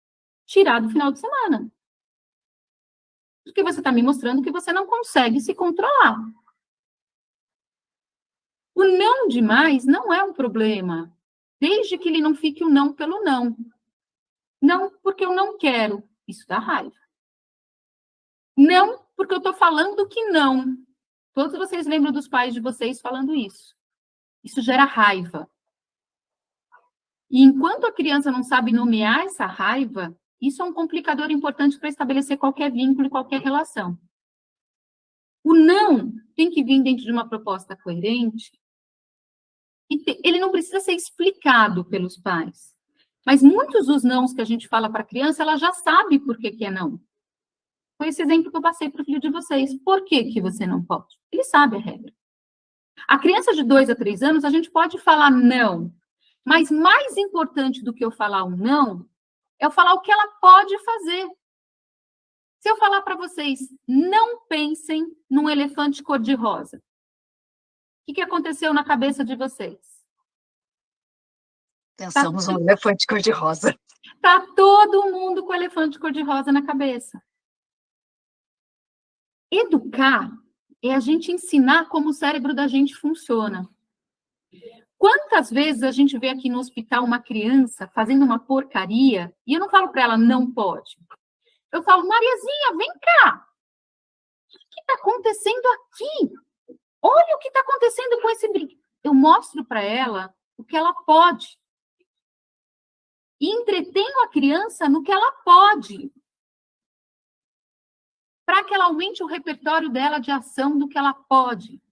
tirar do final de semana. Porque você está me mostrando que você não consegue se controlar. O não demais não é um problema, desde que ele não fique o não pelo não. Não porque eu não quero. Isso dá raiva. Não porque eu estou falando que não. Todos vocês lembram dos pais de vocês falando isso. Isso gera raiva. E enquanto a criança não sabe nomear essa raiva, isso é um complicador importante para estabelecer qualquer vínculo e qualquer relação. O não tem que vir dentro de uma proposta coerente e ele não precisa ser explicado pelos pais. Mas muitos dos nãos que a gente fala para a criança, ela já sabe por que é não. Foi esse exemplo que eu passei para o filho de vocês. Por que você não pode? Ele sabe a regra. A criança de 2 a 3 anos, a gente pode falar não. Mas mais importante do que eu falar um não, é eu falar o que ela pode fazer. Se eu falar para vocês, não pensem num elefante cor-de-rosa. O que aconteceu na cabeça de vocês? Pensamos no elefante cor-de-rosa. Tá todo mundo com elefante cor-de-rosa na cabeça. Educar é a gente ensinar como o cérebro da gente funciona. Quantas vezes a gente vê aqui no hospital uma criança fazendo uma porcaria e eu não falo para ela não pode. Eu falo: Mariazinha, vem cá. O que está acontecendo aqui? Olha o que está acontecendo com esse brinquedo. Eu mostro para ela o que ela pode. E entretenho a criança no que ela pode. Para que ela aumente o repertório dela de ação do que ela pode.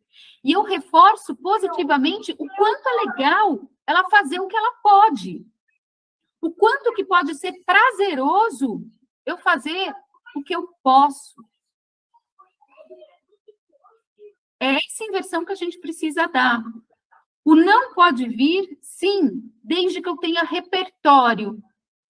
E eu reforço positivamente o quanto é legal ela fazer o que ela pode. O quanto que pode ser prazeroso eu fazer o que eu posso. É essa inversão que a gente precisa dar. O não pode vir, sim, desde que eu tenha repertório,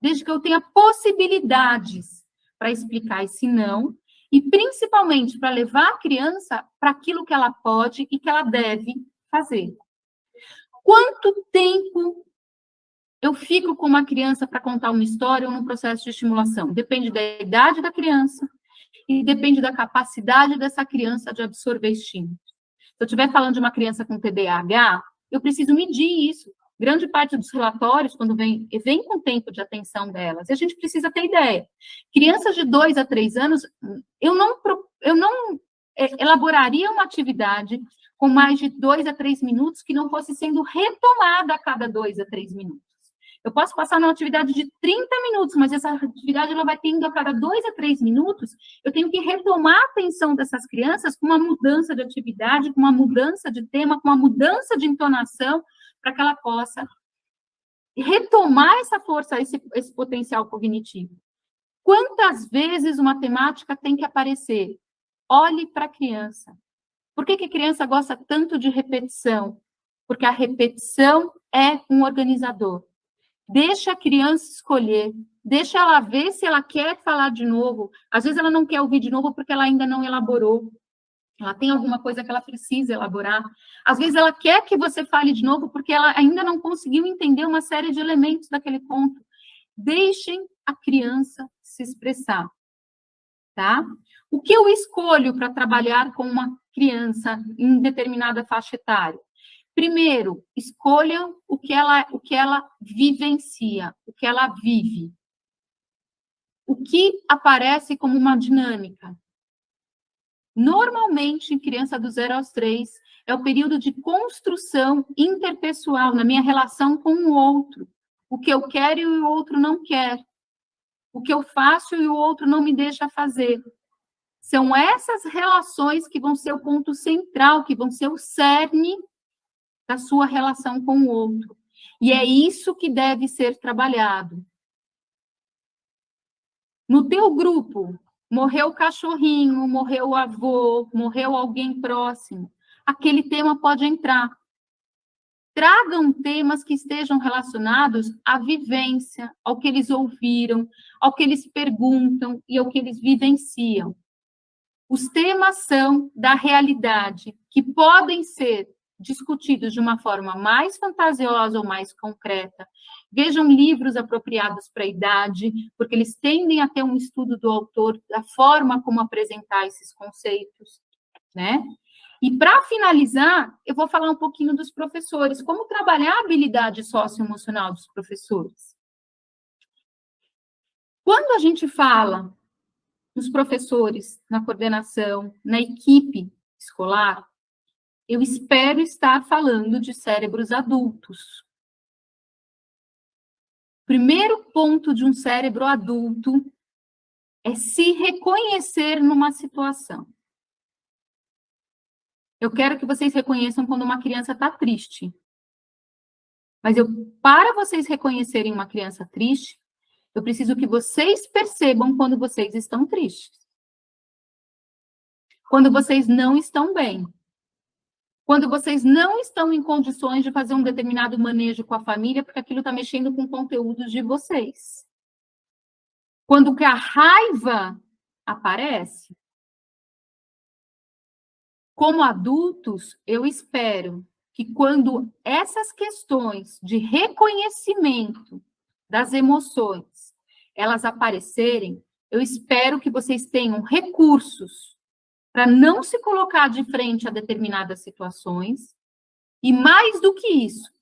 desde que eu tenha possibilidades para explicar esse não, e principalmente para levar a criança para aquilo que ela pode e que ela deve fazer. Quanto tempo eu fico com uma criança para contar uma história ou num processo de estimulação? Depende da idade da criança e depende da capacidade dessa criança de absorver estímulos. Se eu estiver falando de uma criança com TDAH, eu preciso medir isso. Grande parte dos relatórios, quando vem com o tempo de atenção delas, e a gente precisa ter ideia. Crianças de 2 a 3 anos, eu não elaboraria uma atividade com mais de 2 a 3 minutos que não fosse sendo retomada a cada 2 a 3 minutos. Eu posso passar numa atividade de 30 minutos, mas essa atividade ela vai tendo a cada 2 a 3 minutos, eu tenho que retomar a atenção dessas crianças com uma mudança de atividade, com uma mudança de tema, com uma mudança de entonação, para que ela possa retomar essa força, esse potencial cognitivo. Quantas vezes uma temática tem que aparecer? Olhe para a criança. Por que a criança gosta tanto de repetição? Porque a repetição é um organizador. Deixa a criança escolher, deixa ela ver se ela quer falar de novo. Às vezes ela não quer ouvir de novo porque ela ainda não elaborou. Ela tem alguma coisa que ela precisa elaborar. Às vezes ela quer que você fale de novo porque ela ainda não conseguiu entender uma série de elementos daquele ponto. Deixem a criança se expressar, tá? O que eu escolho para trabalhar com uma criança em determinada faixa etária? Primeiro, escolham o que ela vivencia, o que ela vive. O que aparece como uma dinâmica. Normalmente, em criança do 0 aos 3, é o período de construção interpessoal, na minha relação com o outro. O que eu quero e o outro não quer. o que eu faço e o outro não me deixa fazer. São essas relações que vão ser o ponto central, que vão ser o cerne da sua relação com o outro. E é isso que deve ser trabalhado. No teu grupo, morreu o cachorrinho, morreu o avô, morreu alguém próximo, aquele tema pode entrar. Tragam temas que estejam relacionados à vivência, ao que eles ouviram, ao que eles perguntam e ao que eles vivenciam. Os temas são da realidade, que podem ser discutidos de uma forma mais fantasiosa ou mais concreta. Vejam livros apropriados para a idade, porque eles tendem a ter um estudo do autor, da forma como apresentar esses conceitos, né? E, para finalizar, eu vou falar um pouquinho dos professores, como trabalhar a habilidade socioemocional dos professores. Quando a gente fala nos professores, na coordenação, na equipe escolar, eu espero estar falando de cérebros adultos. Primeiro ponto de um cérebro adulto é se reconhecer numa situação. Eu quero que vocês reconheçam quando uma criança está triste. Mas para vocês reconhecerem uma criança triste, eu preciso que vocês percebam quando vocês estão tristes. Quando vocês não estão bem. Quando vocês não estão em condições de fazer um determinado manejo com a família, porque aquilo está mexendo com conteúdos de vocês. Quando que a raiva aparece, como adultos, eu espero que quando essas questões de reconhecimento das emoções, elas aparecerem, eu espero que vocês tenham recursos para não se colocar de frente a determinadas situações, e mais do que isso,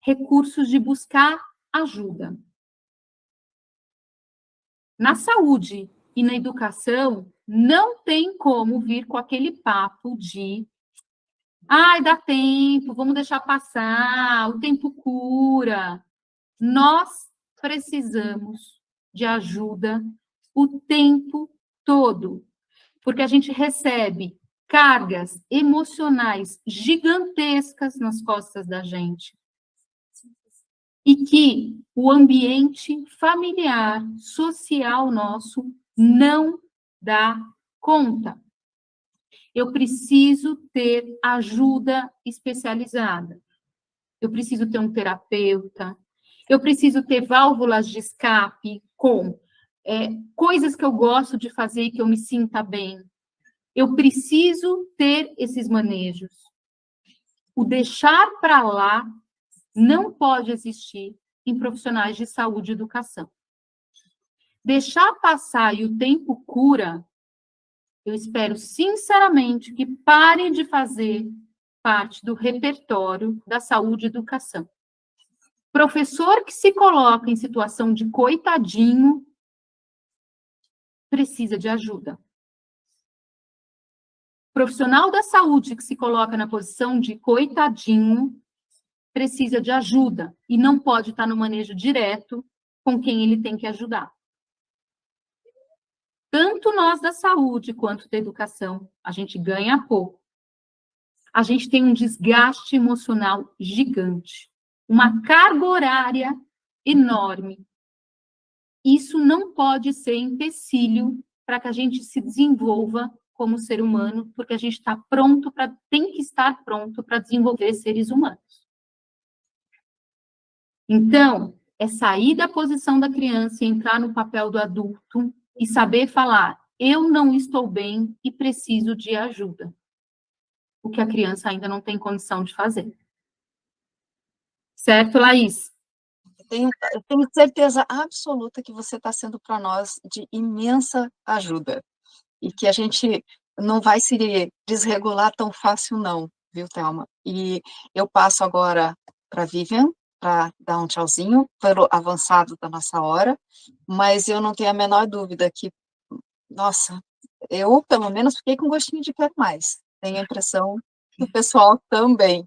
recursos de buscar ajuda. Na saúde e na educação, não tem como vir com aquele papo de dá tempo, vamos deixar passar, o tempo cura. Nós precisamos de ajuda o tempo todo, porque a gente recebe cargas emocionais gigantescas nas costas da gente. E que o ambiente familiar, social nosso, não dá conta. Eu preciso ter ajuda especializada. Eu preciso ter um terapeuta. Eu preciso ter válvulas de escape com coisas que eu gosto de fazer e que eu me sinta bem. Eu preciso ter esses manejos. O deixar para lá não pode existir em profissionais de saúde e educação. Deixar passar e o tempo cura, eu espero sinceramente que parem de fazer parte do repertório da saúde e educação. Professor que se coloca em situação de coitadinho precisa de ajuda. Profissional da saúde que se coloca na posição de coitadinho precisa de ajuda e não pode estar no manejo direto com quem ele tem que ajudar. Tanto nós da saúde quanto da educação, a gente ganha pouco. A gente tem um desgaste emocional gigante, uma carga horária enorme. Isso não pode ser empecilho para que a gente se desenvolva como ser humano, porque a gente tem que estar pronto para desenvolver seres humanos. Então, é sair da posição da criança e entrar no papel do adulto e saber falar, eu não estou bem e preciso de ajuda. O que a criança ainda não tem condição de fazer. Certo, Laís? Eu tenho certeza absoluta que você está sendo para nós de imensa ajuda. E que a gente não vai se desregular tão fácil não, viu, Thelma? E eu passo agora para a Vivian, para dar um tchauzinho, pelo avançado da nossa hora, mas eu não tenho a menor dúvida que, nossa, eu, pelo menos, fiquei com gostinho de quero mais. Tenho a impressão que o pessoal também.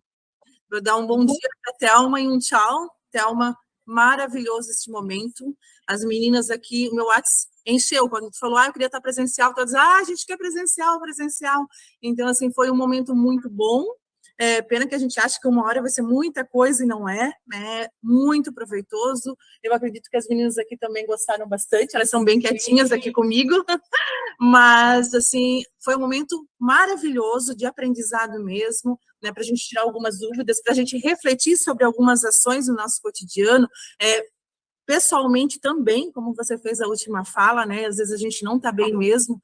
Vou dar um bom dia para a Thelma e um tchau. Thelma, maravilhoso este momento. as meninas aqui, o meu WhatsApp encheu, quando a gente falou, eu queria estar presencial, todas, a gente quer presencial, presencial. Então, assim, foi um momento muito bom. Pena que a gente acha que 1 hora vai ser muita coisa e não é, né? Muito proveitoso. Eu acredito que as meninas aqui também gostaram bastante, elas são bem quietinhas aqui comigo, mas, assim, foi um momento maravilhoso de aprendizado mesmo, né? Para a gente tirar algumas dúvidas, para a gente refletir sobre algumas ações do nosso cotidiano, pessoalmente também, como você fez a última fala, né? Às vezes a gente não está bem mesmo,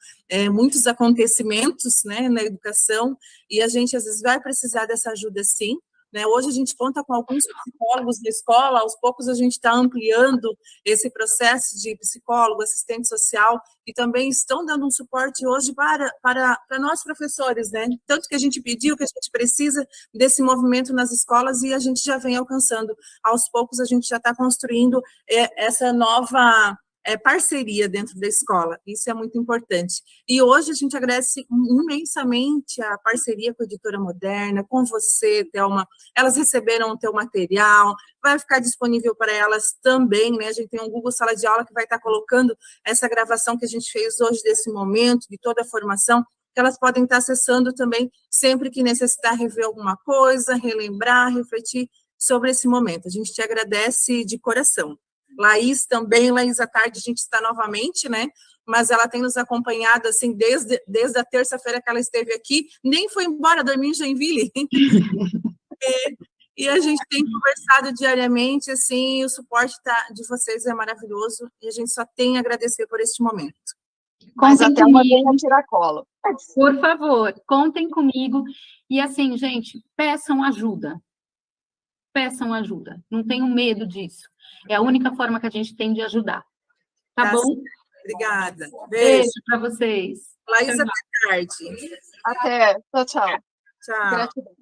muitos acontecimentos, né, na educação, e a gente às vezes vai precisar dessa ajuda sim, né? Hoje a gente conta com alguns psicólogos da escola, aos poucos a gente está ampliando esse processo de psicólogo, assistente social, e também estão dando um suporte hoje para nós professores, né? Tanto que a gente pediu, que a gente precisa desse movimento nas escolas, e a gente já vem alcançando. Aos poucos a gente já está construindo essa nova parceria dentro da escola, isso é muito importante. E hoje a gente agradece imensamente a parceria com a Editora Moderna, com você, Thelma. Elas receberam o teu material, vai ficar disponível para elas também, né? A gente tem um Google Sala de Aula que vai estar colocando essa gravação que a gente fez hoje desse momento, de toda a formação, que elas podem estar acessando também sempre que necessitar rever alguma coisa, relembrar, refletir sobre esse momento. A gente te agradece de coração. Laís também, Laís, à tarde a gente está novamente, né? Mas ela tem nos acompanhado, assim, desde a terça-feira que ela esteve aqui, nem foi embora, dormir em Joinville. E a gente tem conversado diariamente, assim, o suporte de vocês é maravilhoso, e a gente só tem a agradecer por este momento. Mas até uma vez a tiracolo. Por favor, contem comigo. E assim, gente, peçam ajuda. Peçam ajuda. Não tenham medo disso. É a única forma que a gente tem de ajudar. Tá bom? Obrigada. Beijo para vocês. Laís, até tarde. Até. Tchau, tchau. Tchau. Gratidão.